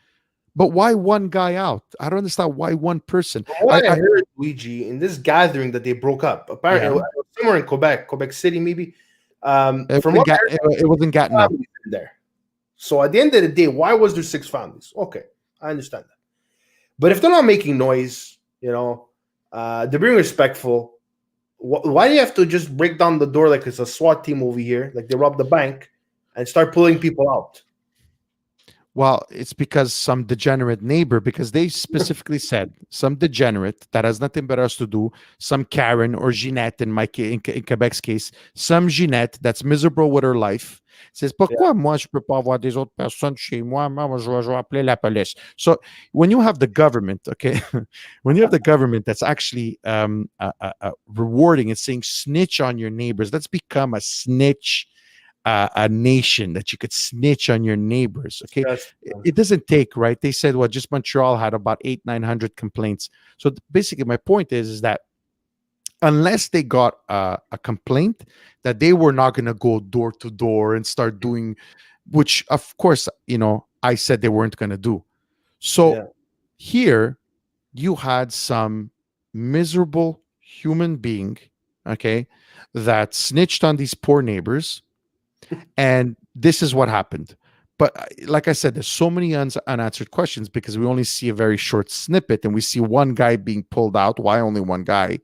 But why one guy out? I don't understand why one person. What I heard, Luigi, in this gathering that they broke up, apparently it was somewhere in Quebec City, maybe. It was in Gatineau there. So at the end of the day, why was there 6 families? Okay, I understand that. But if they're not making noise, they're being respectful. Why do you have to just break down the door like it's a SWAT team over here, like they robbed the bank, and start pulling people out? Well, it's because some degenerate neighbor, because they specifically said some degenerate that has nothing but us to do, some Karen or Ginette in Quebec's case, some Ginette that's miserable with her life, says, pourquoi moi je peux pas avoir des autres personnes chez moi? Moi, je vais appeler la police. So when you have the government, okay, when you have the government that's actually rewarding and saying snitch on your neighbors, let's become a snitch a nation that you could snitch on your neighbors. Okay, Yes. it doesn't take, right? They said, well, just Montreal had about 800-900 complaints. So basically, my point is that unless they got a complaint, that they were not going to go door to door and start doing, which of course, I said they weren't going to do. So Yeah. here you had some miserable human being, okay, that snitched on these poor neighbors, and this is what happened. But like I said, there's so many unanswered questions because we only see a very short snippet, and we see one guy being pulled out. Why only one guy?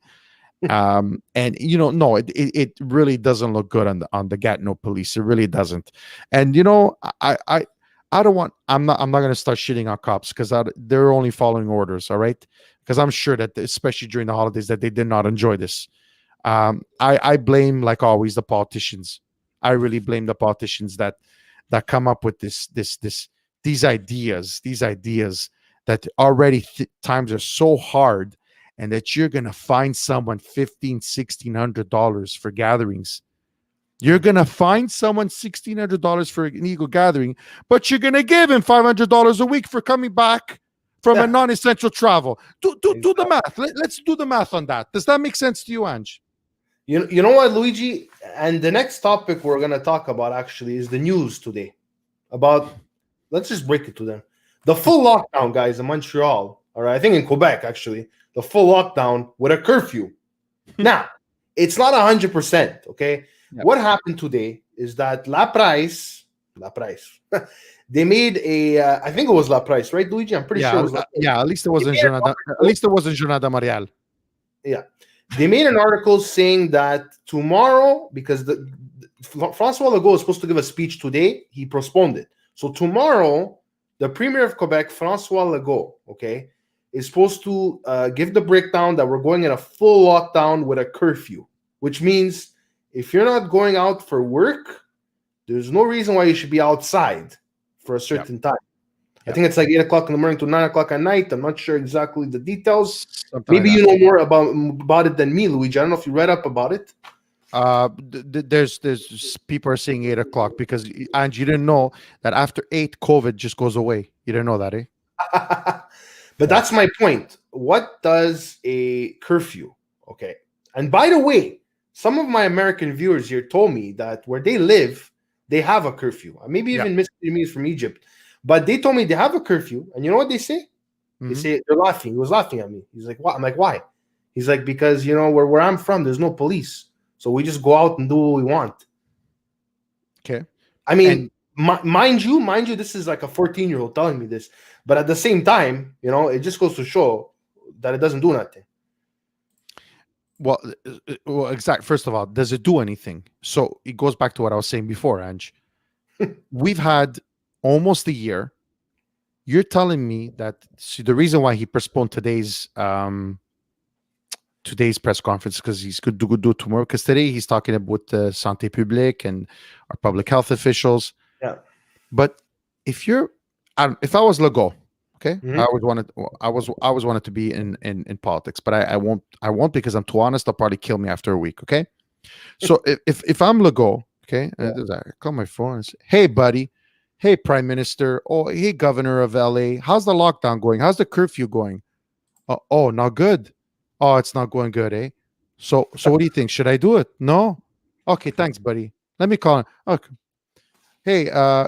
And no, it really doesn't look good on the Gatineau police. It really doesn't. And I don't want. I'm not going to start shitting on cops because they're only following orders. All right, because I'm sure that especially during the holidays that they did not enjoy this. I blame, like always, the politicians. I really blame the politicians that come up with these ideas that already times are so hard, and that you're gonna find someone $1,500-$1,600 for gatherings. You're gonna find someone $1,600 for an illegal gathering, but you're gonna give him $500 a week for coming back from a Yeah. non-essential travel. Do the Exactly. math. Let's do the math on that. Does that make sense to you, Ange? You know what, Luigi? And the next topic we're gonna talk about actually is the news today. About let's just break it to them. The full lockdown, guys, in Montreal. All right, I think in Quebec actually, the full lockdown with a curfew. Now, it's not 100%. Okay, Yeah. what happened today is that La Price, they made a. I think it was La Price, right, Luigi? I'm pretty sure it was. La Price. At least it wasn't They made an Jornada. At article- least it wasn't Jornada Marial. Yeah, they made an article saying that tomorrow, because Francois Legault is supposed to give a speech today, he postponed it. So tomorrow, the Premier of Quebec, Francois Legault, okay, is supposed to give the breakdown that we're going in a full lockdown with a curfew, which means if you're not going out for work, there's no reason why you should be outside for a certain time. I think it's like 8 o'clock in the morning to 9 o'clock at night. I'm not sure exactly the details. Something Maybe like you know more about it than me, Luigi. I don't know if you read up about it. There's people are saying 8 o'clock because, and you didn't know that after 8, COVID just goes away. You didn't know that, eh? But that's my point. What does a curfew? Okay. And by the way, some of my American viewers here told me that where they live, they have a curfew. Maybe even Mr. Jimmy's from Egypt. But they told me they have a curfew. And you know what they say? They say they're laughing. He was laughing at me. He's like, what? I'm like, why? He's like, because where I'm from, there's no police. So we just go out and do what we want. Okay. I mean, mind you, this is like a 14-year-old telling me this. But at the same time, it just goes to show that it doesn't do nothing. Well, exactly. First of all, does it do anything? So it goes back to what I was saying before, Ange. We've had almost a year. You're telling me that the reason why he postponed today's press conference because he's going to do it tomorrow, because today he's talking about the Santé Publique and our public health officials. Yeah. But if I was Legault, okay, I always wanted to be in politics, but I won't because I'm too honest. They'll probably kill me after a week. Okay. So if I'm Legault, okay, I call my phone and say, hey buddy, hey prime minister, oh hey governor of LA, how's the lockdown going? How's the curfew going? Oh, not good. Oh, it's not going good, eh? So what do you think? Should I do it? No? Okay, thanks, buddy. Let me call him. Okay. Hey,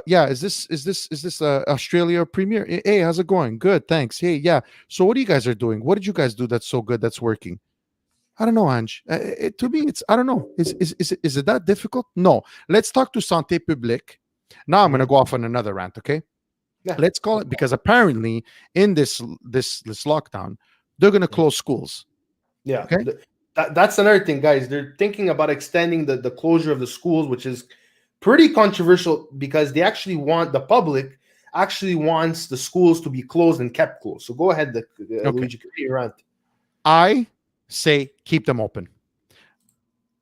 yeah, is this Australia premier? Hey, how's it going? Good, thanks. Hey, yeah. So what do you guys are doing? What did you guys do that's so good that's working? I don't know, Ange. To me, it's I don't know. Is it that difficult? No. Let's talk to Santé Publique. Now I'm gonna go off on another rant, okay? Yeah. Let's call it, because apparently in this lockdown, they're gonna close schools. Yeah. Okay. That's another thing, guys. They're thinking about extending the closure of the schools, which is pretty controversial because the public actually wants the schools to be closed and kept closed. So go ahead, Luigi, your rant. I say keep them open.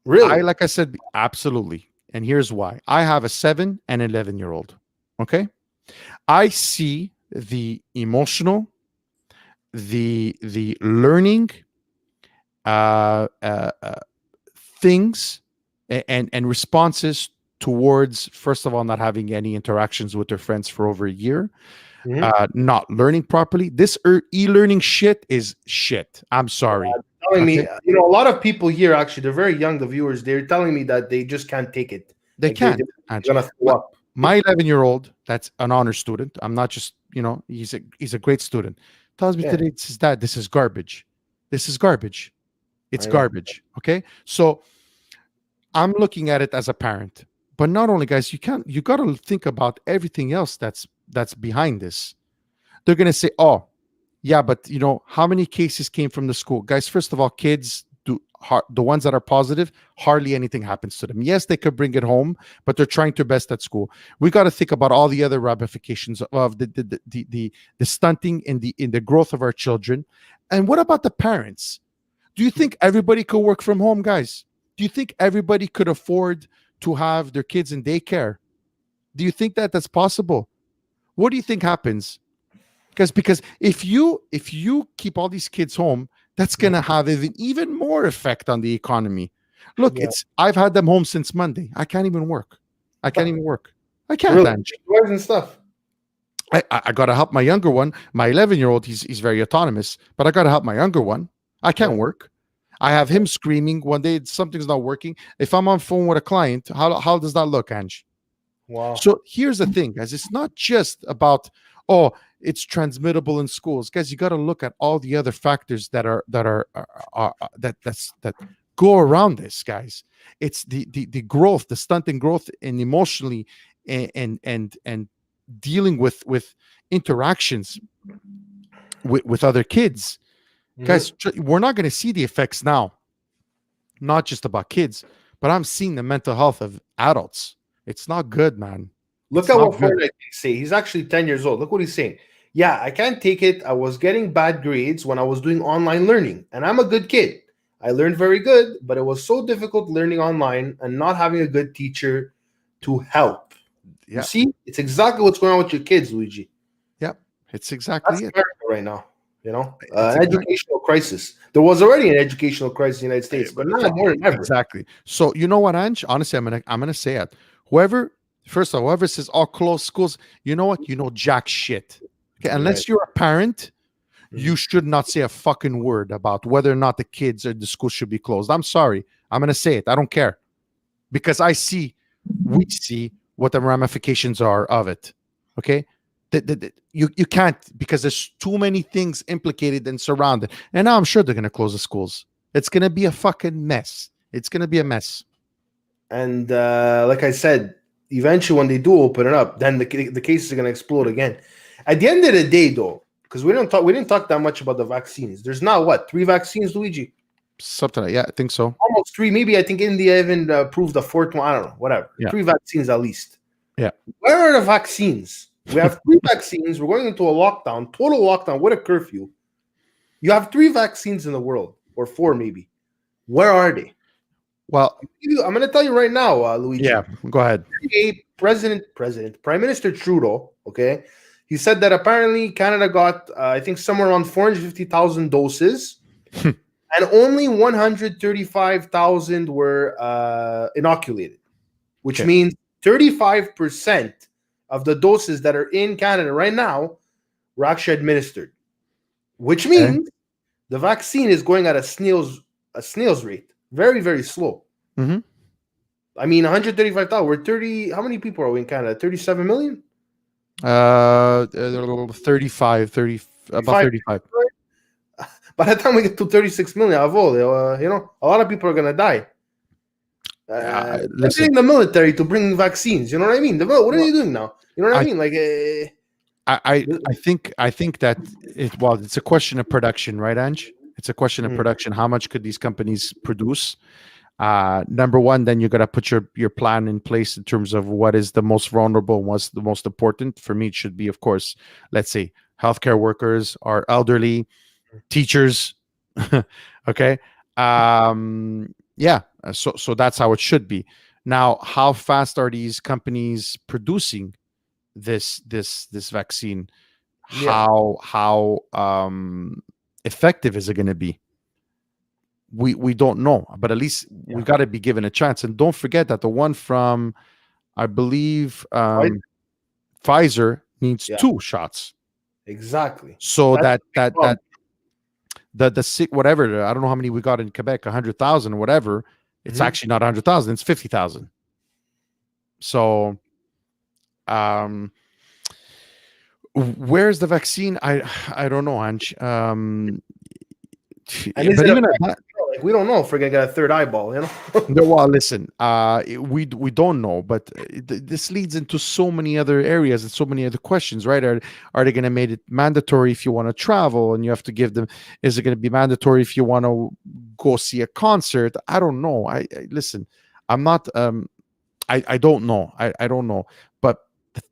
Really? Like I said, absolutely. And here's why. I have a 7 and 11-year-old. Okay. I see the emotional, the learning things and responses towards, first of all, not having any interactions with their friends for over a year, Mhm. not learning properly. This e-learning shit is shit. I'm sorry. Telling me, Okay, a lot of people here actually, they're very young, the viewers. They're telling me that they just can't take it. they Like can't. they're Ange. gonna throw up. My 11-year-old, that's an honor student. I'm not just, he's a great student. Tells me Yeah, today, this is dad, this is garbage. This is garbage. It's I know. garbage. Okay. So I'm looking at it as a parent. But not only, guys, you gotta think about everything else that's behind this. They're gonna say, oh, yeah, but how many cases came from the school? Guys, first of all, kids the ones that are positive, hardly anything happens to them. Yes, they could bring it home, but they're trying their best at school. We got to think about all the other ramifications of the stunting in the growth of our children. And what about the parents? Do you think everybody could work from home, guys? Do you think everybody could afford to have their kids in daycare? Do you think that that's possible? What do you think happens? Because if you keep all these kids home, that's going to have even more effect on the economy. Look, Yeah. I've had them home since Monday. I can't even work. I can't, Really, Ange. toys and stuff. I got to help my younger one. My 11-year-old, he's very autonomous, but I got to help my younger one. I can't work. I have him screaming one day something's not working. If I'm on phone with a client, how does that look, Ange? Wow. So here's the thing, guys. It's not just about, it's transmittable in schools, guys. You got to look at all the other factors that go around this, guys. It's the growth, the stunting growth, and emotionally, and dealing with interactions with other kids, guys. We're not going to see the effects now. Not just about kids, but I'm seeing the mental health of adults. It's not good, man. Look at what Fortnite say. He's actually 10 years old. Look what he's saying. Yeah, I can't take it. I was getting bad grades when I was doing online learning, and I'm a good kid. I learned very good, but it was so difficult learning online and not having a good teacher to help. Yeah. You see, it's exactly what's going on with your kids, Luigi. Yep, it's exactly That's it America right now. Educational crisis. There was already an educational crisis in the United States, but now more than ever. Exactly. So you know what, Ange? Honestly, I'm gonna say it. Whoever says all closed schools, you know what? You know jack shit. Okay, unless you're a parent, you should not say a fucking word about whether or not the kids or the school should be closed. I'm sorry. I'm gonna say it. I don't care. Because we see what the ramifications are of it. Okay. You can't, because there's too many things implicated and surrounded. And now I'm sure they're going to close the schools. It's going to be a fucking mess. It's going to be a mess. And like I said, eventually when they do open it up, then the cases are going to explode again. At the end of the day, though, because we didn't talk that much about the vaccines. There's now 3 vaccines, Luigi? Something like, yeah, I think so. Almost 3. Maybe I think India even approved the 4th one. I don't know. Whatever. Yeah. 3 vaccines at least. Yeah. Where are the vaccines? We have 3 vaccines. We're going into a lockdown, total lockdown with a curfew. You have 3 vaccines in the world, or 4 maybe. Where are they? Well, I'm going to tell you right now, Luigi. Yeah, go ahead. Prime Minister Trudeau, okay, he said that apparently Canada got, I think, somewhere around 450,000 doses, and only 135,000 were inoculated, which means 35% of the doses that are in Canada right now were actually administered, which means the vaccine is going at a snail's rate, very, very slow. Mm-hmm. I mean, 135,000. We're 30. How many people are we in Canada? 37 million? 35, about 35. By the time we get to 36 million, a lot of people are going to die. Listen, getting the military to bring vaccines. You know what I mean? What are you doing now? You know what I mean? Like, I think that it's a question of production, right, Ange? It's a question of production. How much could these companies produce? Number one, then you got to put your plan in place in terms of what is the most vulnerable and what's the most important. For me, it should be, of course, let's say healthcare workers, our elderly, teachers. Okay. Yeah. So that's how it should be. Now, how fast are these companies producing this vaccine? How effective is it going to be? We don't know, but at least we got to be given a chance. And don't forget that the one from I believe Right? Pfizer needs Yeah, 2 shots. exactly. So That's that the big problem. the sick whatever, I don't know how many we got in Quebec, 100,000 whatever. It's Mhm. actually not 100,000, it's 50,000. So um where's the vaccine? I don't know, Ange. And is But it even at effective? that, Like, we don't know if we're gonna get a third eyeball, you know? no, well, listen, we don't know, but this leads into so many other areas and so many other questions, right? Are they going to make it mandatory if you want to travel and you have to give them? Is it going to be mandatory if you want to go see a concert? I don't know. I listen. I'm not. I don't know. I don't know. But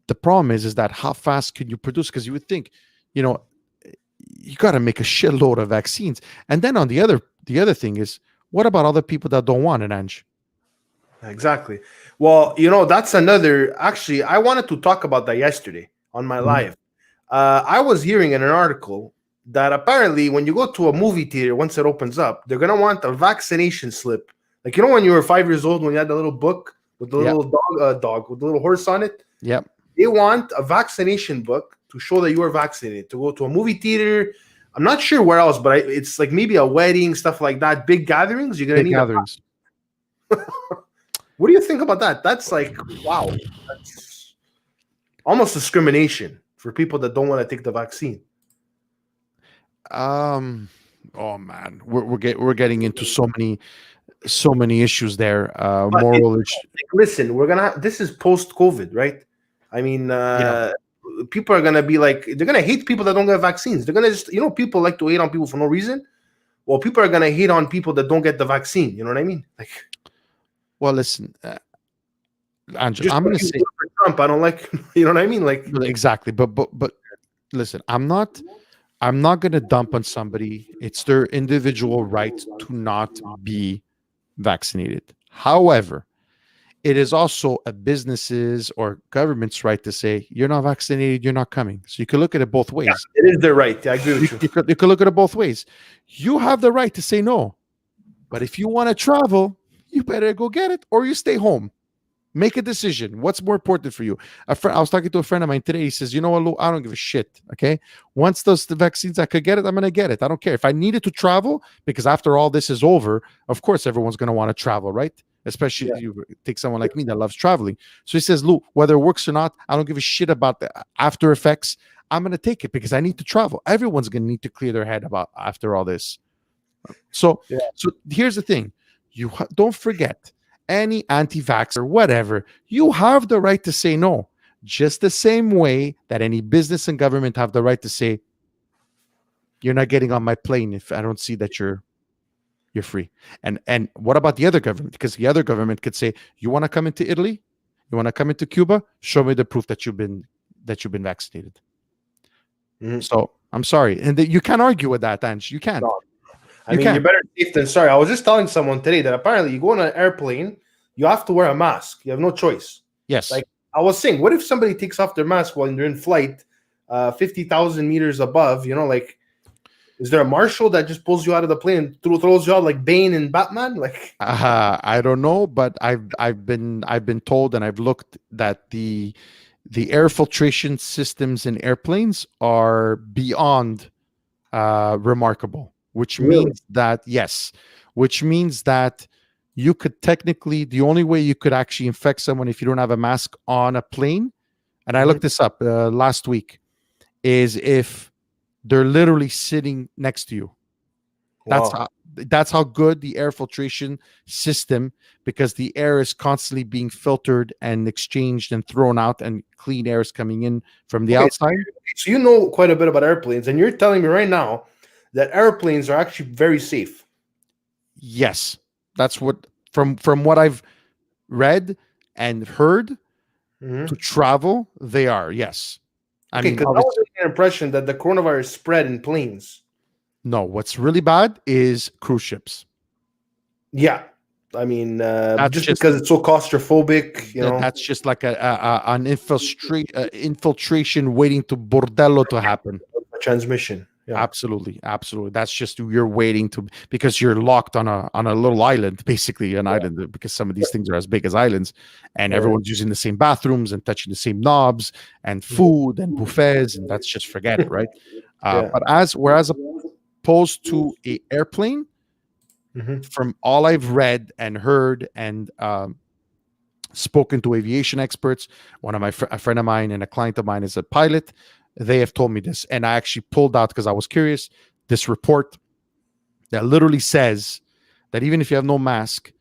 the problem is that how fast can you produce? Because you would think, you know, you got to make a shitload of vaccines, and then on the other thing is, what about other people that don't want it, Ange? Exactly. Well, you know, that's another. Actually, I wanted to talk about that yesterday on my Mhm. live. I was hearing in an article that apparently when you go to a movie theater, once it opens up, they're gonna want a vaccination slip. Like, you know, when you were 5 years old, when you had the little book with the Yep. little dog with the little horse on it, Yep. they want a vaccination book to show that you are vaccinated to go to a movie theater. I'm not sure where else, but it's like maybe a wedding, stuff like that, big gatherings. You're gonna Big need a. gatherings. What do you think about that? That's like, wow, that's almost discrimination for people that don't want to take the vaccine. Um. Oh man, we're getting into so many issues there. But it, Moral. listen, we're gonna. This is post COVID, right? I mean, Yeah. people are gonna be like, they're gonna hate people that don't get vaccines. They're gonna just, you know, people like to hate on people for no reason. Well, people are gonna hate on people that don't get the vaccine. You know what I mean? Like, Well, listen, Angel, just I'm like gonna you say vote for Trump, I don't like. You know what I mean? Like, exactly, but listen, I'm not gonna dump on somebody. It's their individual right to not be vaccinated. However, it is also a business's or government's right to say you're not vaccinated, you're not coming. So you can look at it both yeah, ways. it is their right. I agree You, with you. you, could, you could look at it both ways. You have the right to say no, but if you want to travel, you better go get it or you stay home. Make a decision. What's more important for you? I was talking to a friend of mine today. He says, "You know what, Lou? I don't give a shit. Okay, once the vaccines, I could get it. I'm gonna get it. I don't care if I needed to travel because after all this is over, of course everyone's gonna want to travel, right? Especially Yeah. you take someone like me that loves traveling. So he says, Lou, whether it works or not, I don't give a shit about the after effects. I'm gonna take it because I need to travel. Everyone's gonna need to clear their head about after all this. So, Yeah. so here's the thing: don't forget any anti-vaxxer, whatever. You have the right to say no, just the same way that any business and government have the right to say you're not getting on my plane if I don't see that you're free. And what about the other government? Because the other government could say, you want to come into Italy, you want to come into Cuba, show me the proof that you've been vaccinated. Mhm. So I'm sorry, and you can't argue with that, Ange. You can't. No, I You mean, you're can't. better safe than sorry. I was just telling someone today that apparently you go on an airplane, you have to wear a mask. You have no choice. Yes. Like, I was saying, what if somebody takes off their mask while they're in flight, 50,000 meters above? You know, like, is there a marshal that just pulls you out of the plane and throws you out like Bane and Batman? Like, I don't know, but I've been told and I've looked that the air filtration systems in airplanes are beyond remarkable, which really? means that yes, which means that you could technically the only way you could actually infect someone if you don't have a mask on a plane, and I Mhm. looked this up last week, is if they're literally sitting next to you. That's Wow. that's how good the air filtration system, because the air is constantly being filtered and exchanged and thrown out, and clean air is coming in from the Okay, outside. so you know quite a bit about airplanes, and you're telling me right now that airplanes are actually very safe. Yes, that's what from what I've read and heard Mhm. to travel, they are. Yes. I Okay, mean, because I was obviously, under the impression that the coronavirus spread in planes. no. What's really bad is cruise ships. Yeah, I mean, That's just just because it's so claustrophobic, you know. that's just like an infiltration waiting to bordello to happen. Transmission. Absolutely, absolutely. That's just you're waiting to because you're locked on a little island, basically an island, because some of these things are as big as islands, and everyone's using the same bathrooms and touching the same knobs and food and buffets, and that's just forget it, right? But whereas opposed to a airplane, from all I've read and heard and spoken to aviation experts, one of a friend of mine and a client of mine is a pilot. They have told me this, and I actually pulled out because I was curious. This report that literally says that even if you have no mask,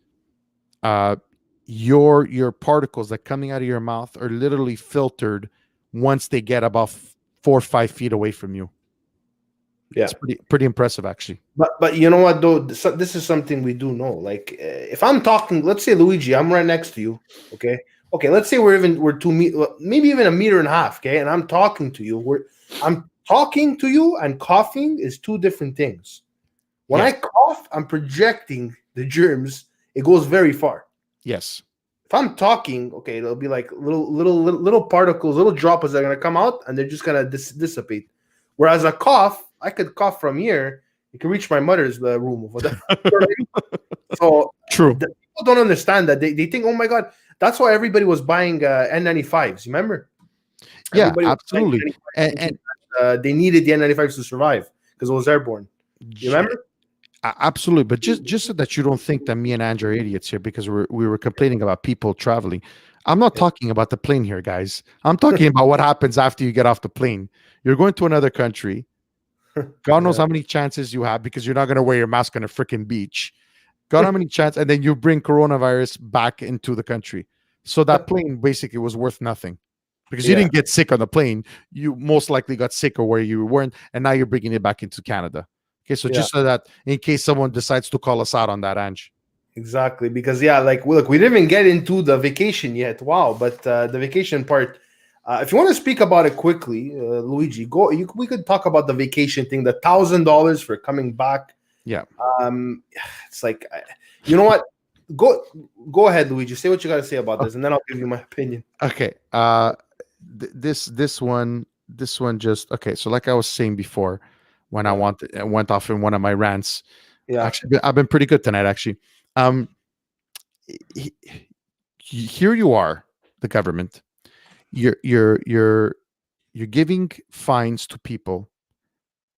your particles that coming out of your mouth are literally filtered once they get about 4 or 5 feet away from you. Yeah, it's pretty impressive, actually. But you know what though? This is something we do know. Like if I'm talking, let's say Luigi, I'm right next to you. Okay. Let's say we're 2 meters, maybe even 1.5 meters. Okay, and I'm talking to you. I'm talking to you, and coughing is two different things. When I cough, I'm projecting the germs. It goes very far. Yes. If I'm talking, okay, it'll be like little particles, little droplets that are gonna come out, and they're just gonna dissipate. Whereas a cough, I could cough from here. It can reach my mother's room. So true. People don't understand that. They think, oh my god, that's why everybody was buying N95s. You remember? Yeah, absolutely. And they needed the N95s to survive because it was airborne. You remember? Absolutely. But just so that you don't think that me and Ange are idiots here because we were complaining about people traveling. I'm not talking about the plane here, guys. I'm talking about what happens after you get off the plane. You're going to another country. God knows how many chances you have because you're not going to wear your mask on a freaking beach. God, how many chances? And then you bring coronavirus back into the country. So that plane basically was worth nothing because you didn't get sick on the plane. You most likely got sick or where you weren't. And now you're bringing it back into Canada. Okay, so just so that in case someone decides to call us out on that, Ange. Exactly, because look, we didn't even get into the vacation yet. Wow, but the vacation part, if you want to speak about it quickly, Luigi, we could talk about the vacation thing, the $1,000 for coming back. Yeah. It's like, you know what? Go ahead, Luigi. Say what you got to say about this, and then I'll give you my opinion. Okay. This one just okay. So like I was saying before, when I went off in one of my rants. Yeah, actually, I've been pretty good tonight. Actually, here you are, the government. You're giving fines to people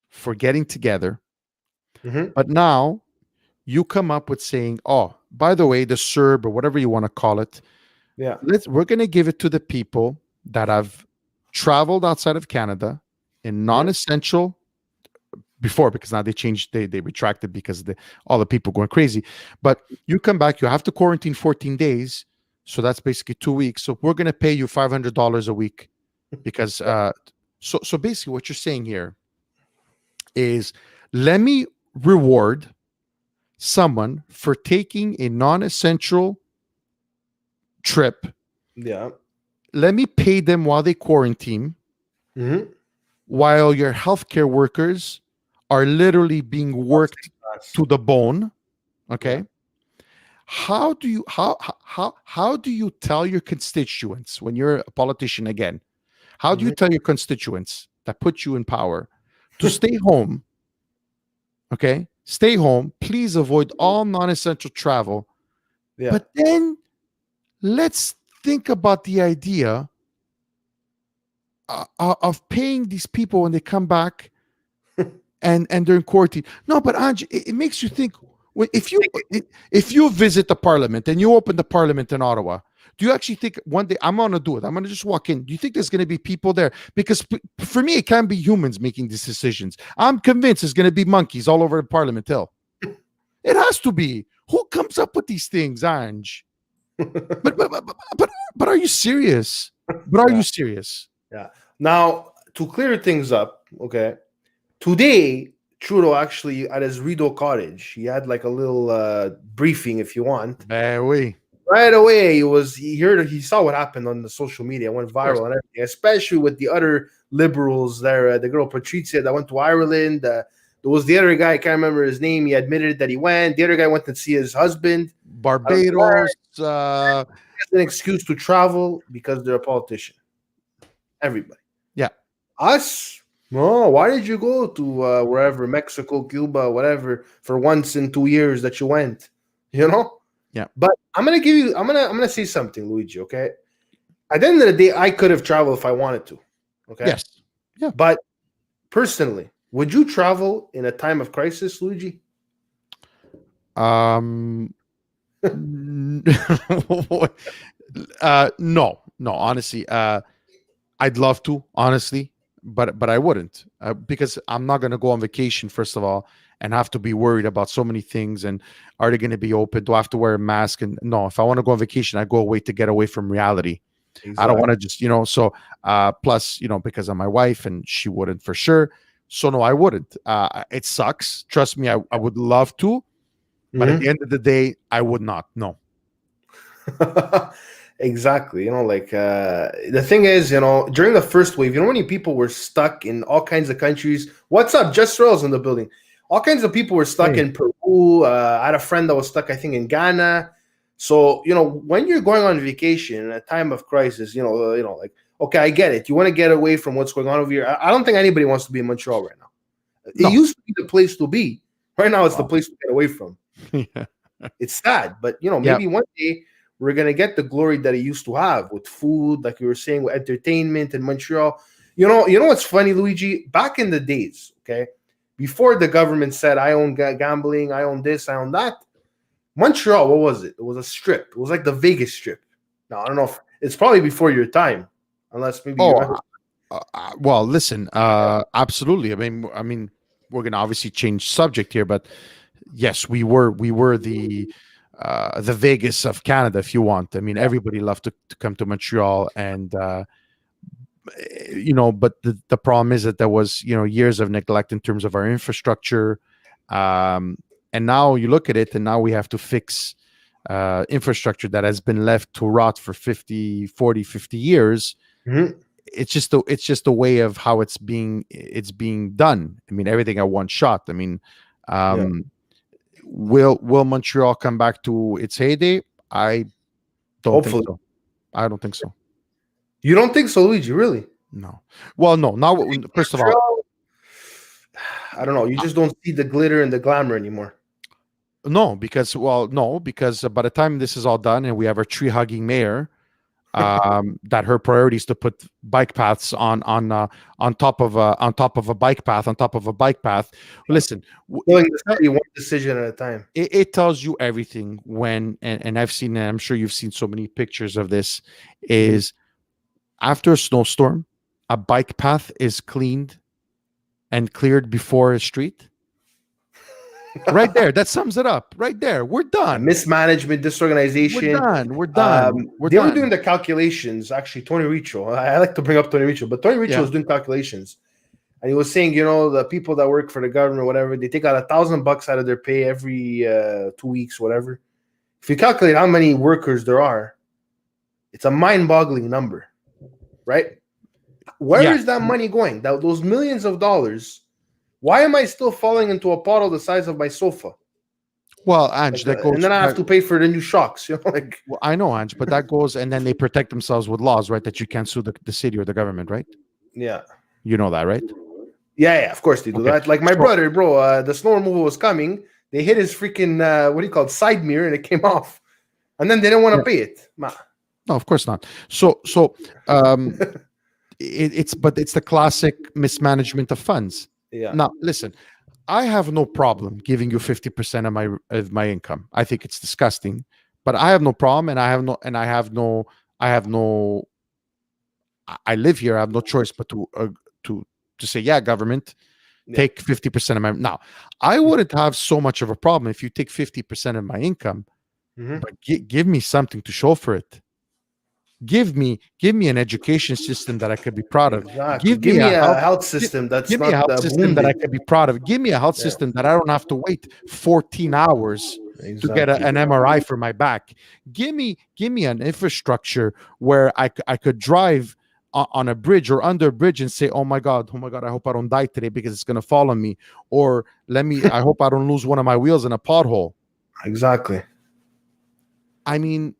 for getting together, but now you come up with saying, "Oh, by the way, the CERB or whatever you want to call it, we're going to give it to the people that have traveled outside of Canada in non-essential." Before, because now they changed, they retracted because all the people going crazy. But you come back, you have to quarantine 14 days, so that's basically 2 weeks. So we're going to pay you $500 a week because so basically what you're saying here is let me reward someone for taking a non-essential trip. Yeah. Let me pay them while they quarantine, while your healthcare workers are literally being worked to the bone. Okay. Yeah. How do you tell your constituents when you're a politician again? How do you tell your constituents that put you in power to stay home? Okay. Stay home. Please avoid all non-essential travel. Yeah. But then let's think about the idea of paying these people when they come back and they're in quarantine. No, but Ange, it makes you think. If you visit the parliament and you open the parliament in Ottawa, do you actually think one day I'm going to do it? I'm going to just walk in. Do you think there's going to be people there? Because for me, it can't be humans making these decisions. I'm convinced there's going to be monkeys all over the Parliament Hill. It has to be. Who comes up with these things, Ange? but are you serious? But are you serious? Yeah. Now, to clear things up, okay, today, Trudeau actually, at his Rideau cottage, he had like a little briefing, if you want. Oui. Right away, he saw what happened on the social media. It went viral and everything, especially with the other liberals there. The girl Patrizia that went to Ireland. There was the other guy, I can't remember his name. He admitted that he went. The other guy went to see his husband. Barbados. He has an excuse to travel because they're a politician. Everybody. Yeah. Us, No, why did you go to wherever, Mexico, Cuba, whatever, for once in 2 years that you went? You know. Yeah. But I'm gonna give you. I'm gonna say something, Luigi. Okay. At the end of the day, I could have traveled if I wanted to. Okay. Yes. Yeah. But personally, would you travel in a time of crisis, Luigi? Um. No. No. Honestly, I'd love to, honestly, but I wouldn't because I'm not going to go on vacation first of all and have to be worried about so many things. And are they going to be open? Do I have to wear a mask? And no, if I want to go on vacation, I go away to get away from reality. I don't want Exactly. to just, so plus, because of my wife and she wouldn't for sure. So no, I wouldn't. It sucks. Trust me, I would love to, but at the Mhm. end of the day, I would not. No. Exactly. Like the thing is, during the first wave, how many people were stuck in all kinds of countries? What's up? Just Rails in the building. All kinds of people were stuck Hey. in Peru. I had a friend that was stuck, I think, in Ghana. So, when you're going on vacation in a time of crisis, like, okay, I get it. You want to get away from what's going on over here. I don't think anybody wants to be in Montreal right now. It No. used to be the place to be. Right now, it's the Wow. place to get away from. Yeah. It's sad, but Yeah. maybe one day we're gonna get the glory that it used to have with food, like you were saying, with entertainment in Montreal. You know what's funny, Luigi? Back in the days, okay, before the government said I own gambling, I own this, I own that. Montreal, what was it? It was a strip. It was like the Vegas Strip. Now I don't know if it's probably before your time, unless maybe you Oh, remember. well, listen, absolutely. I mean, we're gonna obviously change subject here, but yes, we were the Vegas of Canada, if you want. I mean, everybody loved to come to Montreal, and but the problem is that there was years of neglect in terms of our infrastructure, um, and now you look at it, and now we have to fix infrastructure that has been left to rot for 50, 40, 50 years. Mhm. It's just a way of how it's being done. I mean, everything at one shot. I mean, Yeah, um, will Montreal come back to its heyday? I don't think hopefully. so. I don't think so. You don't think so, Luigi? Really? No. Well, no. Now, first of all, Montreal, I don't know. You uh, just don't see the glitter and the glamour anymore. no, because by the time this is all done and we have our tree hugging mayor, that her priority is to put bike paths on top of a bike path on top of a bike path. Listen, Filling the city one decision at a time. it tells you everything when, and I've seen, and I'm sure you've seen so many pictures of this, is after a snowstorm, a bike path is cleaned and cleared before a street. Right there, that sums it up. Right there, we're done. Mismanagement, We're disorganization. done. We're done. We're They were done. doing the calculations. Actually, Tony Richo. I like to bring up Tony Richo, but Tony Richo Yeah. was doing calculations, and he was saying, the people that work for the government, whatever, they take out $1,000 out of their pay every 2 weeks, whatever. If you calculate how many workers there are, it's a mind-boggling number, right? Where Yeah. is that money going? Those millions of dollars. Why am I still falling into a puddle the size of my sofa? Well, Ange, that And goes. then I have to pay for the new shocks. Like Well, I know, Ange, but that goes, and then they protect themselves with laws, right? That you can't sue the city or the government, right? yeah, You know that, right? yeah. Of course they do Okay. that. Like my So, brother, bro. The snow removal was coming. They hit his freaking what do you call it, side mirror, and it came off. And then they didn't want yeah. to pay it. No, of course not. So, um, but it's the classic mismanagement of funds. Yeah, Now, listen, I have no problem giving you 50% of my income. I think it's disgusting, but I have no problem, and I live here. I have no choice but to say, yeah, government, yeah. take 50% of my. Now, I wouldn't have so much of a problem if you take 50% of my income, Mhm. but give me something to show for it. Give me an education system that I could be proud of. Exactly. Give Give me me a a health health gi- system that's give me a not health system that I wounded. could be proud of. Give me a health Yeah, system that I don't have to wait 14 hours to get exactly. an MRI for my back. Give me an infrastructure where I could drive on a bridge or under a bridge and say, oh my God, I hope I don't die today because it's gonna fall on me. Or I hope I don't lose one of my wheels in a pothole. Exactly. I mean,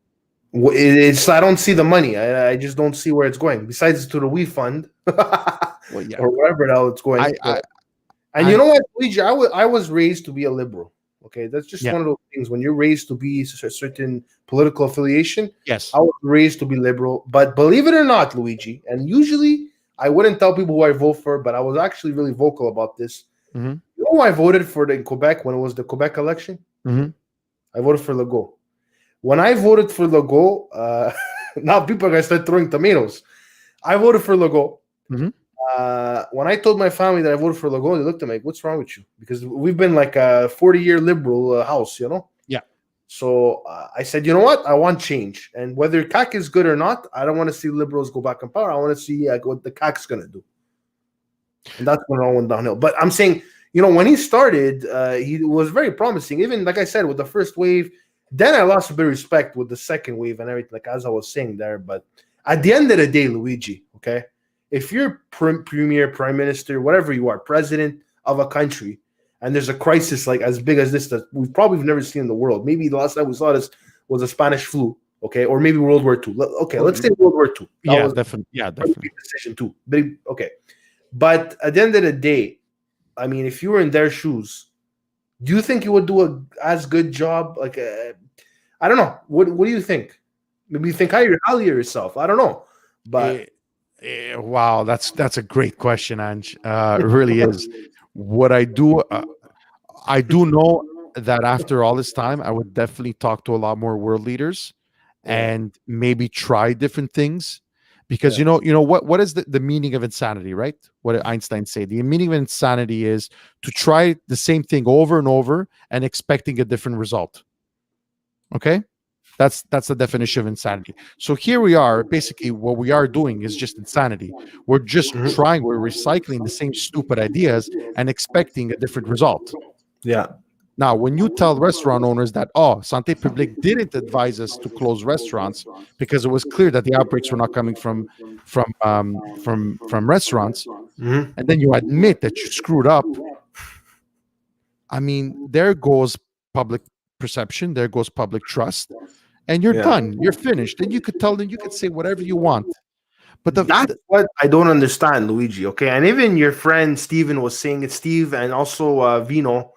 It's I don't see the money. I just don't see where it's going. Besides to the We Fund. Well, yeah. or wherever the hell it's going. And you I'm know what, Luigi? I was raised to be a liberal. Okay, that's just yeah. one of those things. When you're raised to be a certain political affiliation, Yes. I was raised to be liberal. But believe it or not, Luigi, and usually I wouldn't tell people who I vote for, but I was actually really vocal about this. Hmm. You know who I voted for in Quebec when it was the Quebec election? Hmm. I voted for Legault. When I voted for Legault, now people are gonna start throwing tomatoes. I voted for Legault. Hmm. When I told my family that I voted for Legault, they looked at me like, "What's wrong with you?" Because we've been like a 40-year liberal house, you know. Yeah. So I said, you know what? I want change, and whether CAC is good or not, I don't want to see liberals go back in power. I want to see what the CAC's gonna do, and that's when it all went downhill. But I'm saying, when he started, he was very promising. Even like I said, with the first wave, then I lost a bit of respect with the second wave and everything, like as I was saying there. But at the end of the day, Luigi, okay, if you're premier, prime minister, whatever you are, president of a country, and there's a crisis like as big as this that we've probably never seen in the world. Maybe the last time we saw this was a Spanish flu, okay, or maybe World War II. Okay, let's say World War II. That Yeah, was definitely. Yeah, a definitely. big decision too. Okay, but at the end of the day, I mean, if you were in their shoes, do you think you would do a as good job? Like, I don't know. What do you think? Maybe you think highly of yourself. I don't know, but Wow, that's a great question, Ange. It really is. What I do know that after all this time, I would definitely talk to a lot more world leaders yeah, and maybe try different things. Because yeah, what is the meaning of insanity, right? What did Einstein say? The meaning of insanity is to try the same thing over and over and expecting a different result. Okay? That's the definition of insanity. So here we are. Basically, what we are doing is just insanity. We're just mhm, we're recycling the same stupid ideas and expecting a different result. yeah, Now, when you tell restaurant owners that, oh, Santé Publique didn't advise us to close restaurants because it was clear that the outbreaks were not coming from restaurants, mhm, and then you admit that you screwed up, I mean, there goes public perception, there goes public trust, and you're yeah. done. You're finished. And you could tell them, you could say whatever you want. But That's what I don't understand, Luigi. Okay, and even your friend Steven was saying it, Steve, and also Vino,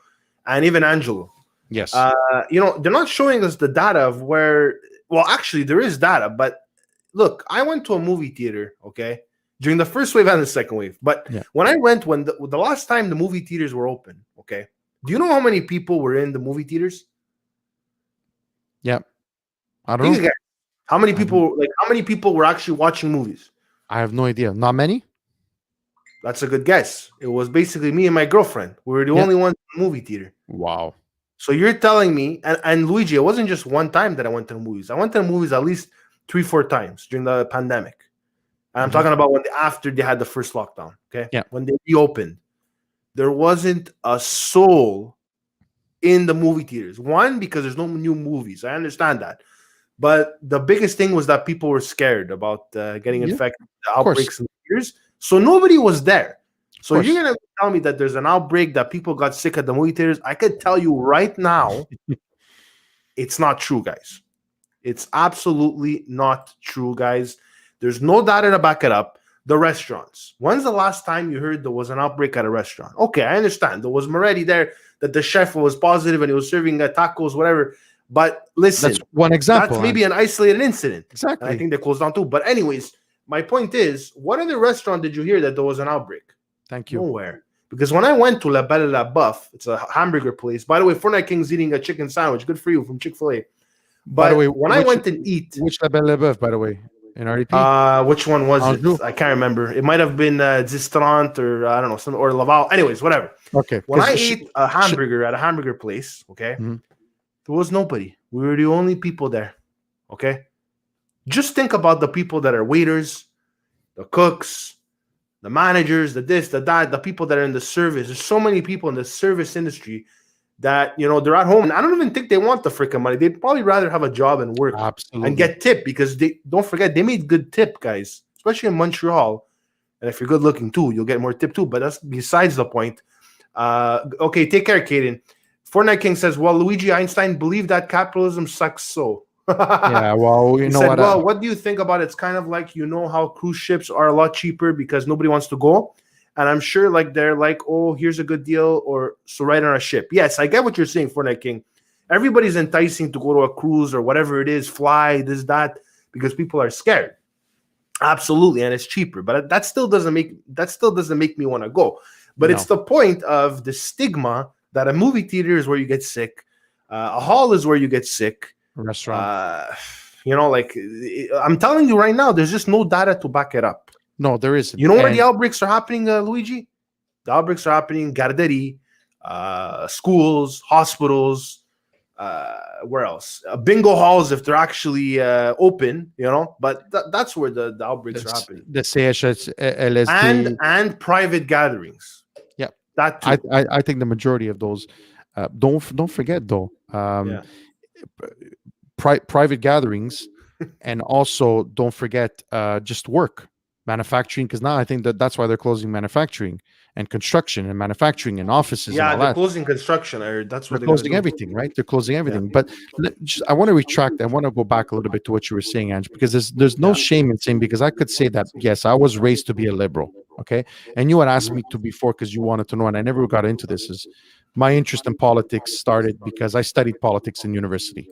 and even Angelo. yes, They're not showing us the data of where. Well, actually, there is data, but look, I went to a movie theater, okay, during the first wave and the second wave. But yeah, when I went, when the last time the movie theaters were open, okay, do you know how many people were in the movie theaters? yeah. I don't These know. guys, how many I have, people? Like, how many people were actually watching movies? I have no idea. Not many. That's a good guess. It was basically me and my girlfriend. We were the Yeah. only ones in the movie theater. Wow. So you're telling me, and Luigi, it wasn't just one time that I went to the movies. I went to the movies at least 3-4 times during the pandemic. And I'm Hmm. talking about after they had the first lockdown. Okay, Yeah. when they reopened, there wasn't a soul in the movie theaters. One, because there's no new movies. I understand that, but the biggest thing was that people were scared about getting Yeah. infected, the Of course. outbreaks in the theaters. So nobody was there. Of So you're course. gonna tell me that there's an outbreak that people got sick at the movie theaters? I could tell you right now, it's not true, guys. It's absolutely not true, guys. There's no data to back it up. The restaurants. When's the last time you heard there was an outbreak at a restaurant? Okay, I understand. There was Moretti there that the chef was positive and he was serving tacos, whatever. But listen, That's one example. that's maybe an isolated incident. And I Exactly. think they closed down too. But anyways, my point is, what other restaurant did you hear that there was an outbreak? Thank you. Nowhere. Because when I went to La Belle La Boeuf, it's a hamburger place. By the way, Fortnite King's eating a chicken sandwich. Good for you from Chick-fil-A. By the But way, when I went and eat, which La Belle Lebeuf, by the way, in RDP? which one was Ange? it? I can't remember. It might have been Distrant or I don't know, or Laval. Anyways, whatever. Okay. When I 'Cause ate a hamburger at a hamburger place, okay, Mhm. there was nobody. We were the only people there. Okay, just think about the people that are waiters, the cooks, the managers, the this, the that, the people that are in the service. There's so many people in the service industry that they're at home, and I don't even think they want the freaking money. They'd probably rather have a job and work Absolutely. and get tip because they don't forget they made good tip, guys, especially in Montreal. And if you're good looking too, you'll get more tip too. But that's besides the point. Okay, take care, Kaden. Fortnite King says, "Well, Luigi Einstein believed that capitalism sucks." So Yeah, well, He you know said, what? "Well, what do you think about it? It's kind of like how cruise ships are a lot cheaper because nobody wants to go, and I'm sure like they're like, oh, here's a good deal, or so right on a ship. Yes, I get what you're saying, Fortnite King. Everybody's enticing to go to a cruise or whatever it is, fly this that because people are scared. Absolutely, and it's cheaper, but that still doesn't make me want to go. But it's No, the point of the stigma that a movie theater is where you get sick, a hall is where you get sick. restaurant. Uh, like I'm telling you right now, there's just no data to back it up. No, there isn't. You know where the And outbreaks are happening, Luigi? The outbreaks are happening in Garderi, schools, hospitals, where else? Bingo halls if they're actually open, but that's where the outbreaks are happening. the CHS, LSD. And private gatherings. Yeah, That I, too. I think the majority of those. Don't forget though. Yeah. Private gatherings, and also don't forget just work, manufacturing, because now I think that's why they're closing manufacturing and construction and manufacturing and offices and Yeah, all they're that. closing construction. That's They're what they're gonna closing do. everything, right? They're closing Yeah. everything. But I want to retract. I want to go back a little bit to what you were saying, Ange, because there's no Yeah. shame in saying, because I could say that yes, I was raised to be a liberal, okay, and you had asked me to before because you wanted to know, and I never got into this. Is my interest in politics started because I studied politics in university.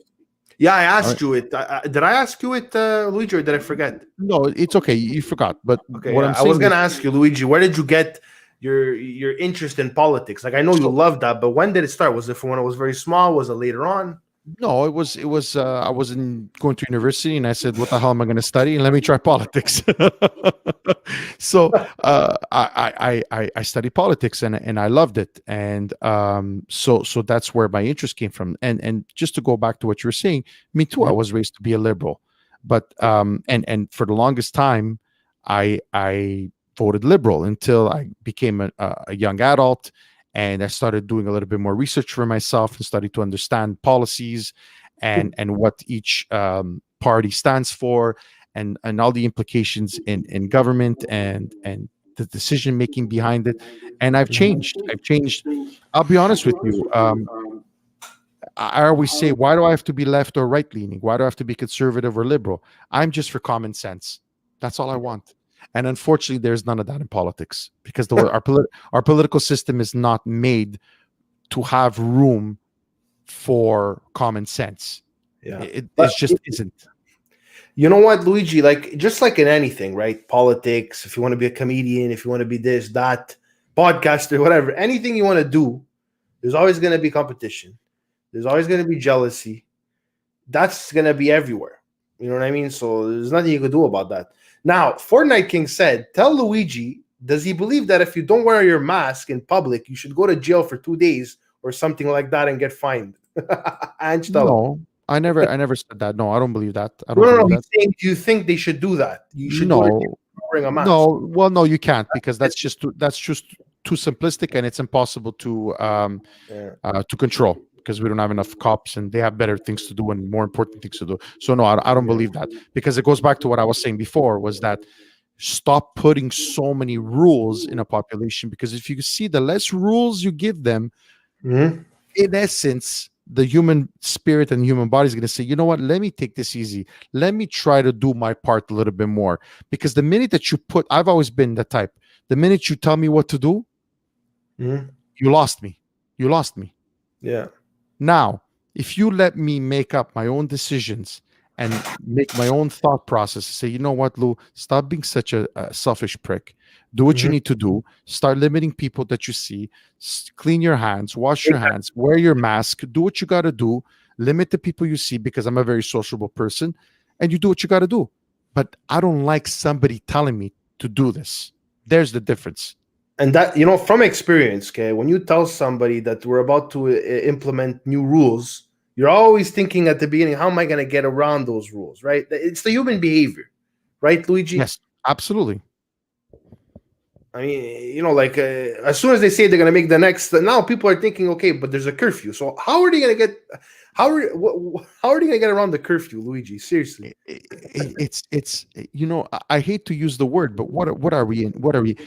Yeah, I All right. asked you it. Did I ask you it, Luigi, or did I forget? No, it's okay. You forgot. But Okay, what yeah. I'm I was saying is, gonna ask you, Luigi, where did you get your interest in politics? Like I know you so love that, but when did it start? Was it from when it was very small? Was it later on? no, it was I was going to university and I said, what the hell am I going to study? And let me try politics. So I studied politics and I loved it. And so that's where my interest came from. And just to go back to what you were saying, me too, I Mhm. was raised to be a liberal. But and for the longest time, I voted liberal until I became a young adult, and I started doing a little bit more research for myself and started to understand policies and what each party stands for, and all the implications in government and the decision making behind it. And I've changed. I've changed. I'll be honest with you. I always say, why do I have to be left or right leaning? Why do I have to be conservative or liberal? I'm just for common sense. That's all I want. And unfortunately, there's none of that in politics because our political system is not made to have room for common sense. Yeah. It But just isn't. you know what, Luigi? Like just like in anything, right? Politics, if you want to be a comedian, if you want to be this, that, podcaster, whatever, anything you want to do, there's always gonna be competition. There's always gonna be jealousy. That's gonna be everywhere. You know what I mean? So there's nothing you can do about that. Now, Fortnite King said, tell Luigi, does he believe that if you don't wear your mask in public, you should go to jail for 2 days or something like that and get fined? Ange, tell him. No, I never said that. No, I don't believe that. I No, don't no, no. believe He's that. saying, do you think they should do that? You should go to jail No, for wearing a mask. no. Well, no, you can't because that's just too simplistic and it's impossible Yeah. to control because we don't have enough cops and they have better things to do and more important things to do. So no, I don't Yeah. believe that because it goes back to what I was saying before was that stop putting so many rules in a population because if you see the less rules you give them, Mhm. in essence, the human spirit and human body is going to say, you know what, let me take this easy. Let me try to do my part a little bit more. Because the minute that you put, I've always been the type, the minute you tell me what to do, Mhm. you lost me. You lost me. Yeah. Now, if you let me make up my own decisions and make my own thought process, say, you know what, Lou, stop being such a selfish prick. Do what you Mhm. need to do. Start limiting people that you see. Clean your hands, wash your hands, wear your mask, do what you got to do. Limit the people you see because I'm a very sociable person and you do what you got to do. But I don't like somebody telling me to do this. There's the difference. And that, from experience, okay, when you tell somebody that we're about to implement new rules, you're always thinking at the beginning, how am I going to get around those rules, right? It's the human behavior, right, Luigi? Yes, absolutely. I mean, like as soon as they say they're going to make the next, now people are thinking, okay, but there's a curfew. So how are they going to get, how are they going to get around the curfew, Luigi? Seriously. It's I hate to use the word, but what are we in? What are we?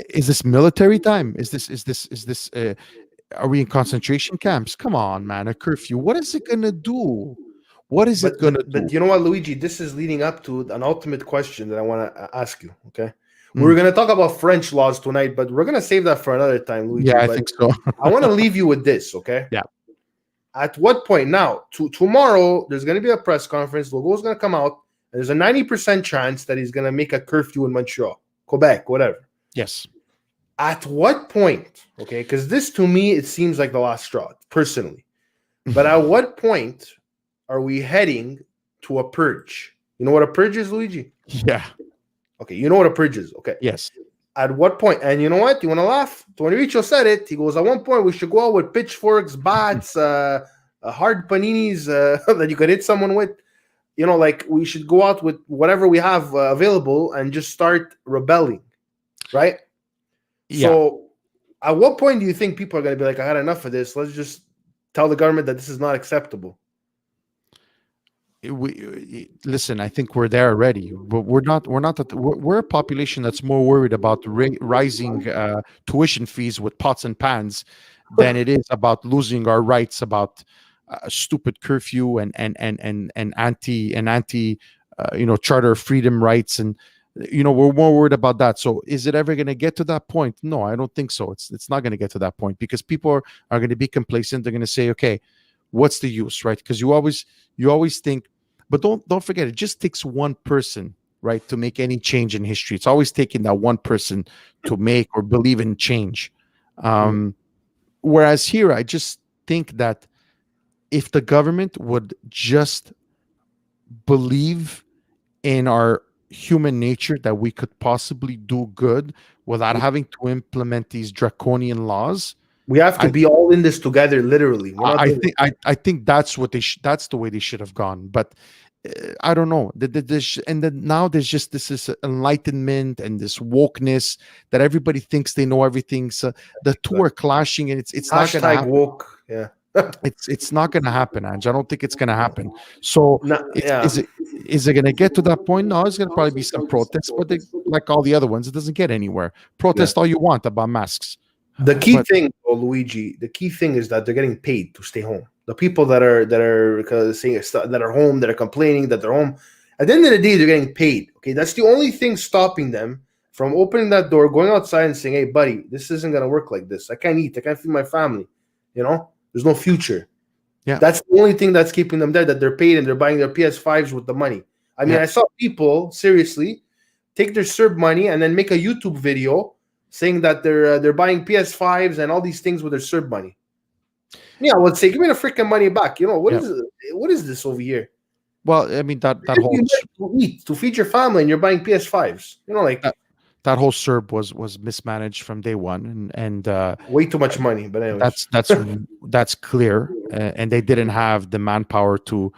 Is this military time? Is this are we in concentration camps? Come on, man, a curfew. What is it gonna do? What is it going to do? But you know what, Luigi? This is leading up to an ultimate question that I want to ask you. Okay, Mm. we're going to talk about French laws tonight, but we're going to save that for another time, Luigi. Yeah, I But think so. I want to leave you with this. Okay. Yeah. At what point now? Tomorrow, there's going to be a press conference. Legault's going to come out, and there's a 90% chance that he's going to make a curfew in Montreal, Quebec, whatever. Yes. At what point? Okay, because this to me it seems like the last straw, personally. But at what point are we heading to a purge? You know what a purge is, Luigi? Yeah. Okay, you know what a purge is. Okay. Yes. At what point? And you know what? You want to laugh? When Richo said it, he goes, at one point we should go out with pitchforks, bats, hard paninis that you could hit someone with. You know, like we should go out with whatever we have available and just start rebelling, right? Yeah. So at what point do you think people are going to be like, I had enough of this. Let's just tell the government that this is not acceptable. Listen, I think we're there already, but we're a population that's more worried about rising tuition fees with pots and pans than it is about losing our rights, about stupid curfew and anti charter of freedom rights. And we're more worried about that. So is it ever going to get to that point? No, I don't think so. It's not going to get to that point because people are going to be complacent. They're going to say, okay, what's the use, right? Because you always think, but don't forget, it just takes one person, right, to make any change in history. It's always taking that one person to make or believe in change. Whereas here, I just think that if the government would just believe in our human nature that we could possibly do good without having to implement these draconian laws, we have to be all in this together, literally. I think that's what that's the way they should have gone. But I don't know. And then now there's just this enlightenment and this wokeness that everybody thinks they know everything. So the two are clashing, and it's not going to happen. Woke. Yeah. It's not going to happen, Ange. I don't think it's going to happen. So is it going to get to that point? No, it's going to probably be some protests, but like all the other ones, it doesn't get anywhere. Protest all you want about masks. The key thing, Luigi, the key thing is that they're getting paid to stay home. The people that are saying that are home, that are complaining that they're home, at the end of the day, they're getting paid. Okay, that's the only thing stopping them from opening that door, going outside, and saying, "Hey, buddy, this isn't gonna work like this. I can't eat. I can't feed my family. There's no future." Yeah, that's the only thing that's keeping them there. That they're paid and they're buying their PS5s with the money. I mean, I saw people seriously take their CERB money and then make a YouTube video saying that they're buying PS5s and all these things with their CERB money. Yeah, I would say, give me the freaking money back. What is this over here? Well, I mean that whole to feed your family and you're buying PS5s. That whole CERB was mismanaged from day one, and way too much money. But anyway, that's clear, and they didn't have the manpower to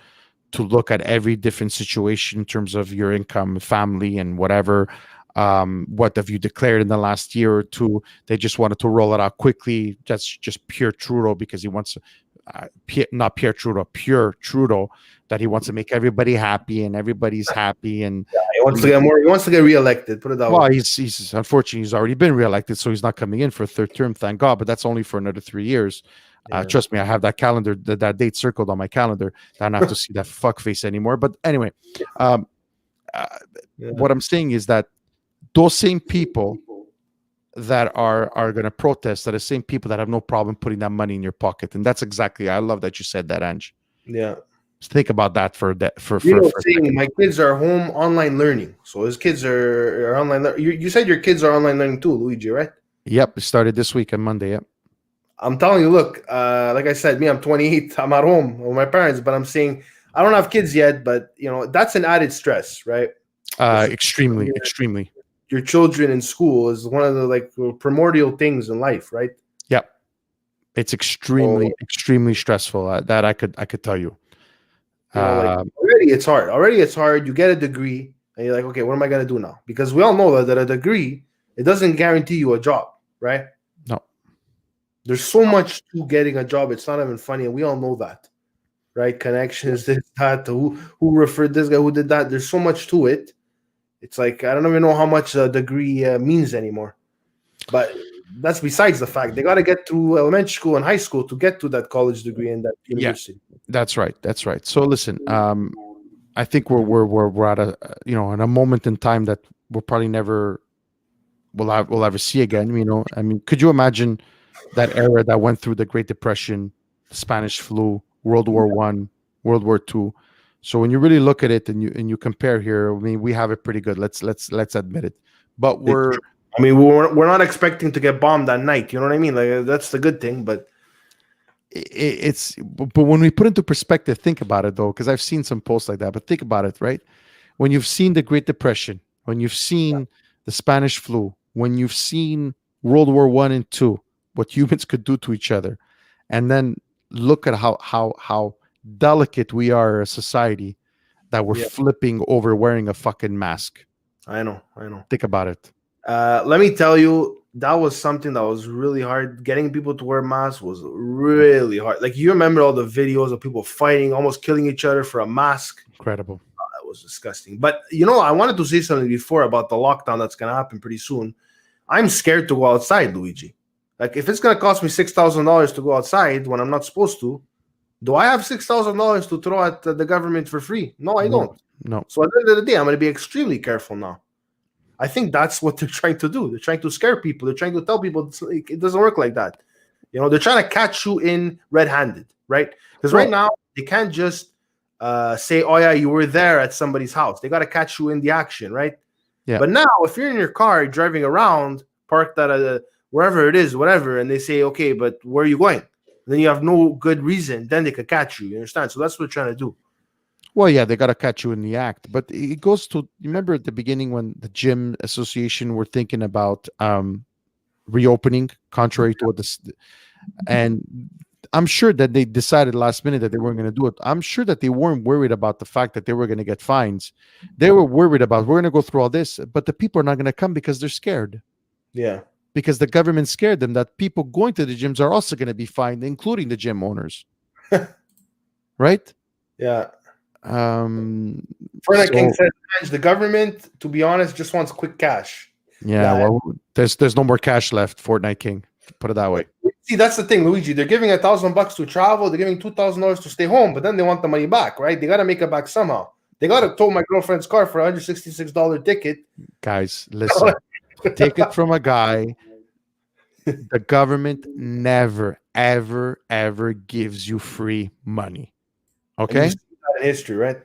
look at every different situation in terms of your income, family, and whatever. What have you declared in the last year or two? They just wanted to roll it out quickly. That's just pure Trudeau, because he wants not Pierre Trudeau, pure Trudeau, that he wants to make everybody happy and everybody's happy. And he wants to get more. He wants to get reelected. Put it that way. Well, he's unfortunately he's already been reelected, so he's not coming in for a third term. Thank God, but that's only for another 3 years. Trust me, I have that calendar, that date circled on my calendar. I don't have to see that fuck face anymore. But anyway, what I'm saying is that those same people that are going to protest are the same people that have no problem putting that money in your pocket. And that's exactly, I love that you said that, Ange. Yeah. Just think about that for saying my kids are home online learning. So his kids are online. You said your kids are online learning too, Luigi, right? Yep. It started this week on Monday. Yep. I'm telling you, look, like I said, I'm 28. I'm at home with my parents, but I'm saying I don't have kids yet, but that's an added stress, right? Extremely. Your children in school is one of the primordial things in life, right? Yep. It's extremely stressful. That I could tell you. Already it's hard. You get a degree and you're like, okay, what am I going to do now? Because we all know that a degree, it doesn't guarantee you a job, right? No. There's so much to getting a job. It's not even funny. And we all know that, right? Connections, this, that, who referred this guy, who did that. There's so much to it. It's like, I don't even know how much a degree means anymore. But that's besides the fact. They got to get through elementary school and high school to get to that college degree and that university. That's right. That's right. So listen, I think we're at a in a moment in time that we'll probably never we'll ever see again. I mean, could you imagine that era that went through the Great Depression, the Spanish flu, World War One, World War Two? So when you really look at it and you compare here, I mean, we have it pretty good. Let's admit it. But we're not expecting to get bombed that night. You know what I mean? Like that's the good thing, but. But when we put into perspective, think about it though, because I've seen some posts like that. But think about it, right? When you've seen the Great Depression, when you've seen the Spanish flu, when you've seen World War One and Two, what humans could do to each other, and then look at how delicate we are as a society that we're flipping over wearing a fucking mask. I know. Think about it. Let me tell you, that was something that was really hard. Getting people to wear masks was really hard. Like, you remember all the videos of people fighting, almost killing each other for a mask. Incredible. That was disgusting. But, I wanted to say something before about the lockdown that's going to happen pretty soon. I'm scared to go outside, Luigi. Like, if it's going to cost me $6,000 to go outside when I'm not supposed to, do I have $6,000 to throw at the government for free? No, I don't. No. So at the end of the day, I'm going to be extremely careful now. I think that's what they're trying to do. They're trying to scare people. They're trying to tell people it doesn't work like that. They're trying to catch you in red-handed, right? Because right now, they can't just say, oh, yeah, you were there at somebody's house. They got to catch you in the action, right? Yeah. But now, if you're in your car driving around, parked at wherever it is, whatever, and they say, okay, but where are you going? Then you have no good reason. Then they could catch you. You understand? So that's what they're trying to do. Well, yeah, they got to catch you in the act. But it goes to, remember at the beginning when the gym association were thinking about reopening, contrary to what this, and I'm sure that they decided last minute that they weren't going to do it. I'm sure that they weren't worried about the fact that they were going to get fines. They were worried about, we're going to go through all this, but the people are not going to come because they're scared. Yeah. Because the government scared them that people going to the gyms are also going to be fined, including the gym owners. Right? Yeah. King said, the government, to be honest, just wants quick cash. Yeah, well, there's no more cash left, Fortnite King. Put it that way. See, that's the thing, Luigi. They're giving $1,000 to travel. They're giving $2,000 to stay home, but then they want the money back, right? They got to make it back somehow. They got to tow my girlfriend's car for a $166 ticket. Guys, listen. Take it from a guy. The government never, ever, ever gives you free money. Okay? History, right?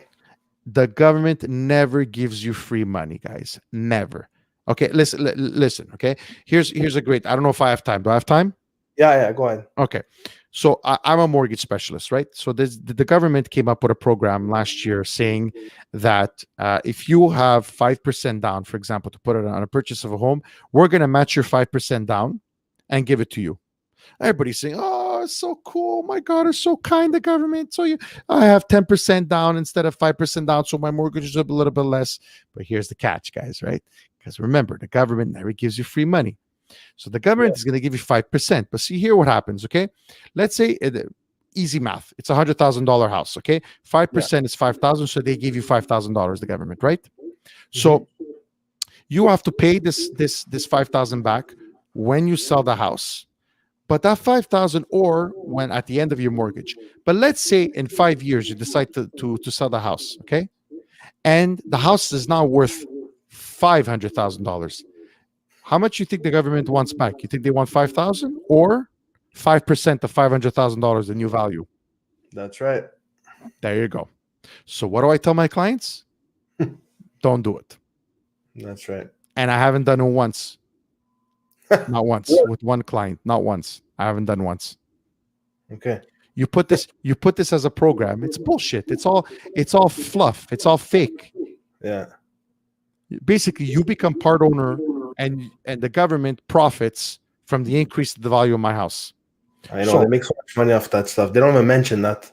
The government never gives you free money, guys. Never. Okay, listen. Okay, here's a great. I don't know if I have time. Do I have time? Yeah. Go ahead. Okay, so I'm a mortgage specialist, right? So the government came up with a program last year saying that if you have 5% down, for example, to put it on a purchase of a home, we're going to match your 5% down and give it to you. Everybody's saying, "Oh, it's so cool! My God, it's so kind, the government." So I have 10% down instead of 5% down, so my mortgage is a little bit less. But here's the catch, guys, right? Because remember, the government never gives you free money. So the government is going to give you 5%. But see here what happens, okay? Let's say easy math. It's $100,000 house, okay? 5% is $5,000, so they give you $5,000, the government, right? So you have to pay this $5,000 back when you sell the house. But that $5,000 or when at the end of your mortgage. But let's say in 5 years you decide to sell the house, okay? And the house is now worth $500,000. How much you think the government wants back? You think they want 5,000 or 5% of $500,000, the new value? That's right. There you go. So what do I tell my clients? Don't do it. That's right. And I haven't done it once. Not once. With one client. Not once. I haven't done once. Okay. You put this as a program. It's bullshit. It's all fluff. It's all fake. Yeah. Basically, you become part owner and the government profits from the increase of the value of my house. I know, they make so much money off that stuff. They don't even mention that.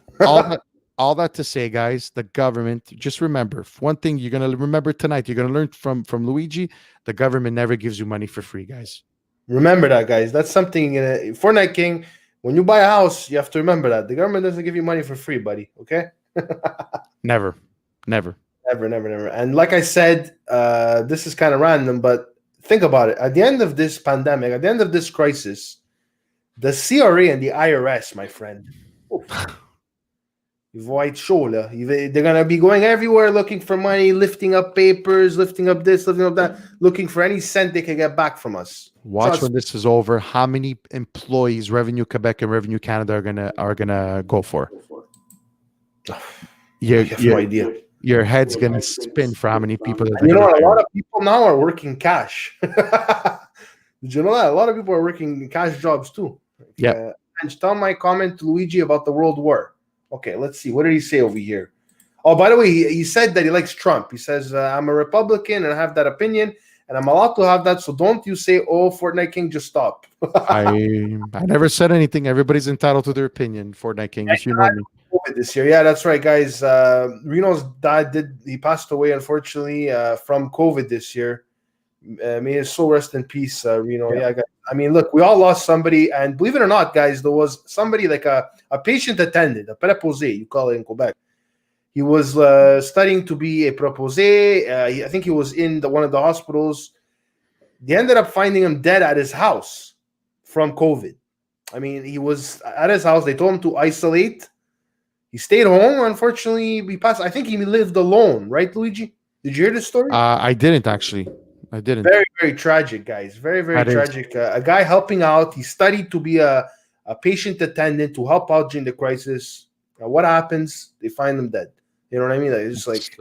all that to say, guys, the government, just remember, one thing you're going to remember tonight, you're going to learn from Luigi, the government never gives you money for free, guys. Remember that, guys. That's something, Fortnite King, when you buy a house, you have to remember that. The government doesn't give you money for free, buddy, okay? Never. And like I said, this is kind of random, but think about it. At the end of this pandemic, at the end of this crisis, the CRA and the IRS, my friend, oof, white shoulder. They're gonna be going everywhere looking for money, lifting up papers, lifting up this, lifting up that, looking for any cent they can get back from us. Watch when this is over. How many employees Revenue Quebec and Revenue Canada are gonna go for? I have no idea. Your head's gonna spin for how many people. You know, a lot of people now are working cash. Did you know that a lot of people are working cash jobs too? Yeah. And tell my comment to Luigi about the World War. Okay, let's see. What did he say over here? Oh, by the way, he said that he likes Trump. He says, I'm a Republican and I have that opinion, and I'm allowed to have that. So don't you say, oh, Fortnite King, just stop. I never said anything. Everybody's entitled to their opinion, Fortnite King, if you know me. COVID this year. Yeah, that's right, guys. Reno's dad he passed away, unfortunately, from COVID this year. May his soul rest in peace, Reno. Yeah, guys. I mean, look, we all lost somebody, and believe it or not, guys, there was somebody like a patient attendant, a préposé, you call it in Quebec. He was studying to be a préposé. I think he was in one of the hospitals. They ended up finding him dead at his house from COVID. I mean, he was at his house. They told him to isolate. He stayed home. Unfortunately, he passed. I think he lived alone, right, Luigi? Did you hear this story? I didn't actually. I didn't. Very, very tragic, guys. Very, very tragic. A guy helping out. He studied to be a patient attendant to help out during the crisis. What happens? They find him dead. You know what I mean? It's like,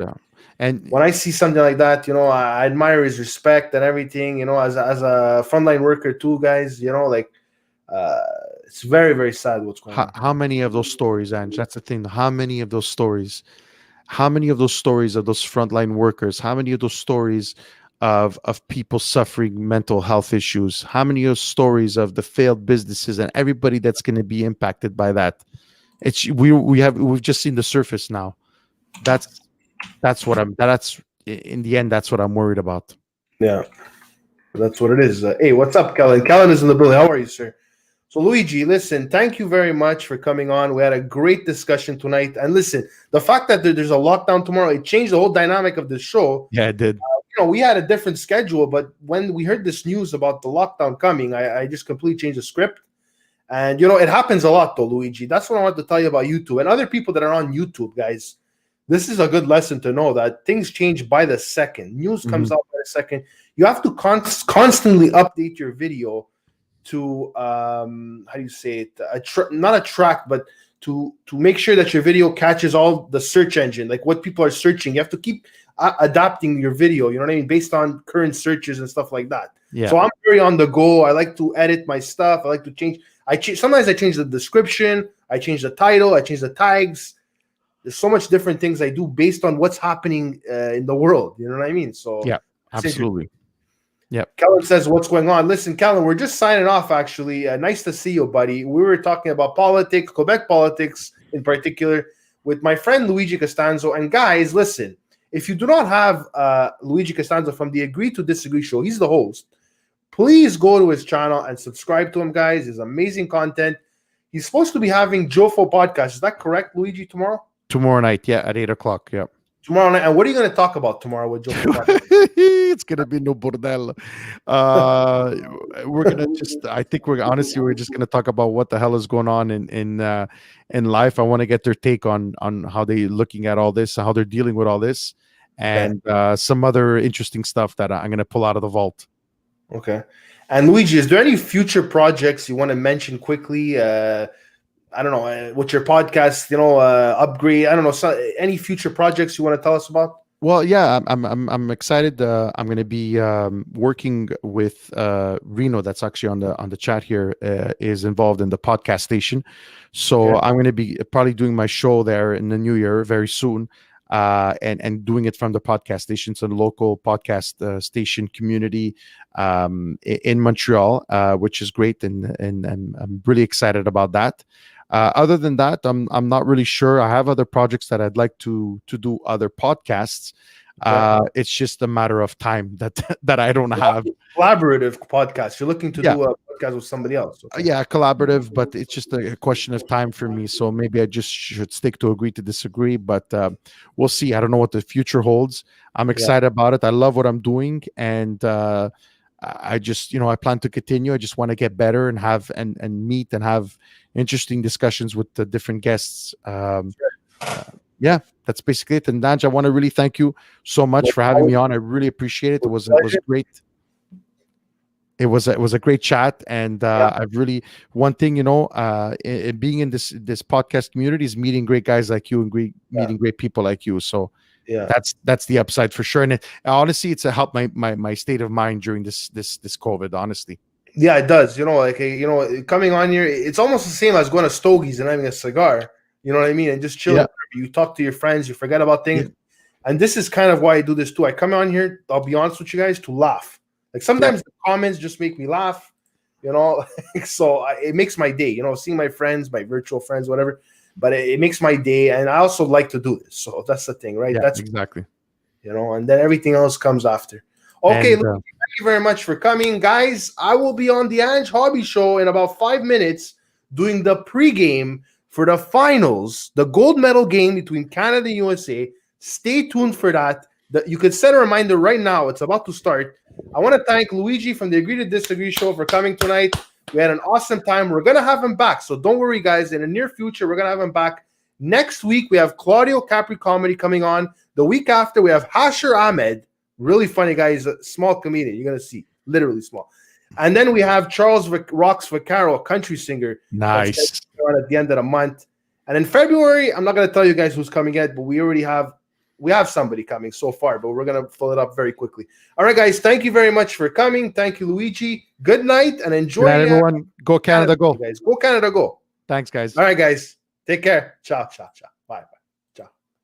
and when I see something like that, you know, I admire his respect and everything. You know, as a frontline worker too, guys. You know, like. It's very, very sad what's going on. How many of those stories, Ange? That's the thing. How many of those stories of those frontline workers? How many of those stories of people suffering mental health issues? How many of those stories of the failed businesses and everybody that's going to be impacted by that? We've just seen the surface now. That's in the end, that's what I'm worried about. Yeah, that's what it is. Hey, what's up, Kellen? Kellen is in the building. How are you, sir? So, Luigi, listen, thank you very much for coming on. We had a great discussion tonight. And listen, the fact that there's a lockdown tomorrow, it changed the whole dynamic of the show. Yeah, it did. You know, we had a different schedule, but when we heard this news about the lockdown coming, I just completely changed the script. And, you know, it happens a lot, though, Luigi. That's what I want to tell you about YouTube. And other people that are on YouTube, guys, this is a good lesson to know that things change by the second. News comes out by the second. You have to constantly update your video to how do you say it? Not attract, but to make sure that your video catches all the search engine, like what people are searching. You have to keep adapting your video. You know what I mean, based on current searches and stuff like that. Yeah. So I'm very on the go. I like to edit my stuff. I like to change. Sometimes I change the description. I change the title. I change the tags. There's so much different things I do based on what's happening in the world. You know what I mean? So yeah, absolutely. Yeah. Kellen says, what's going on? Listen, Kellen, we're just signing off, actually. Nice to see you, buddy. We were talking about politics, Quebec politics in particular, with my friend Luigi Costanza. And guys, listen, if you do not have Luigi Costanza from the Agree to Disagree show, he's the host. Please go to his channel and subscribe to him, guys. His amazing content. He's supposed to be having Jofo podcast. Is that correct, Luigi, tomorrow? Tomorrow night, yeah, at 8 o'clock, yeah. Tomorrow night. And what are you going to talk about tomorrow with Jofo? It's going to be no bordel. We're going to we're just going to talk about what the hell is going on in life. I want to get their take on how they're looking at all this, how they're dealing with all this, and some other interesting stuff that I'm going to pull out of the vault. Okay. And Luigi, is there any future projects you want to mention quickly? I don't know, with your podcast, upgrade. I don't know, any future projects you want to tell us about? Well, yeah, I'm excited. I'm going to be working with Reno. That's actually on the chat here. Is involved in the podcast station, so I'm going to be probably doing my show there in the new year very soon, and doing it from the podcast station, so the local podcast station community in Montreal, which is great, and I'm really excited about that. Other than that, I'm not really sure. I have other projects that I'd like to do other podcasts. It's just a matter of time that I don't have. Collaborative podcast. You're looking to do a podcast with somebody else. Okay. Yeah, collaborative, but it's just a question of time for me. So maybe I just should stick to Agree to Disagree, but we'll see. I don't know what the future holds. I'm excited about it. I love what I'm doing, and I just, I plan to continue. I just want to get better and have and meet and have interesting discussions with the different guests. Yeah, that's basically it. And Ange, I want to really thank you so much for having me on. I really appreciate it. It was great. It was a great chat, and I've really, one thing, being in this podcast community is meeting great guys like you and meeting great people like you. So that's the upside for sure. And honestly, it's helped my state of mind during this COVID. Honestly, yeah, it does. Coming on here, it's almost the same as going to Stogie's and having a cigar. You know what I mean? And just chill. You talk to your friends. You forget about things. And this is kind of why I do this too. I come on here, I'll be honest with you guys, to laugh. Like sometimes the comments just make me laugh, so it makes my day, seeing my friends, my virtual friends, whatever, but it makes my day. And I also like to do this. So that's the thing, right? Yeah, that's exactly. And then everything else comes after. Okay. Thank you very much for coming, guys. I will be on the Ange Hobby Show in about 5 minutes doing the pregame for the finals, the gold medal game between Canada and USA. Stay tuned for that. You could set a reminder right now. It's about to start. I want to thank Luigi from the Agree to Disagree show for coming tonight. We had an awesome time. We're going to have him back. So don't worry, guys. In the near future, we're going to have him back. Next week, we have Claudio Capri Comedy coming on. The week after, we have Hasher Ahmed. Really funny guy. He's a small comedian. You're going to see. Literally small. And then we have Charles Rocks Vaccaro, a country singer. Nice. At the end of the month. And in February, I'm not going to tell you guys who's coming yet, but we have somebody coming so far, but we're going to fill it up very quickly. All right, guys, thank you very much for coming. Thank you, Luigi. Good night and enjoy. Good night, everyone. Go Canada, go. Guys. Go Canada, go. Thanks, guys. All right, guys. Take care. Ciao, ciao, ciao.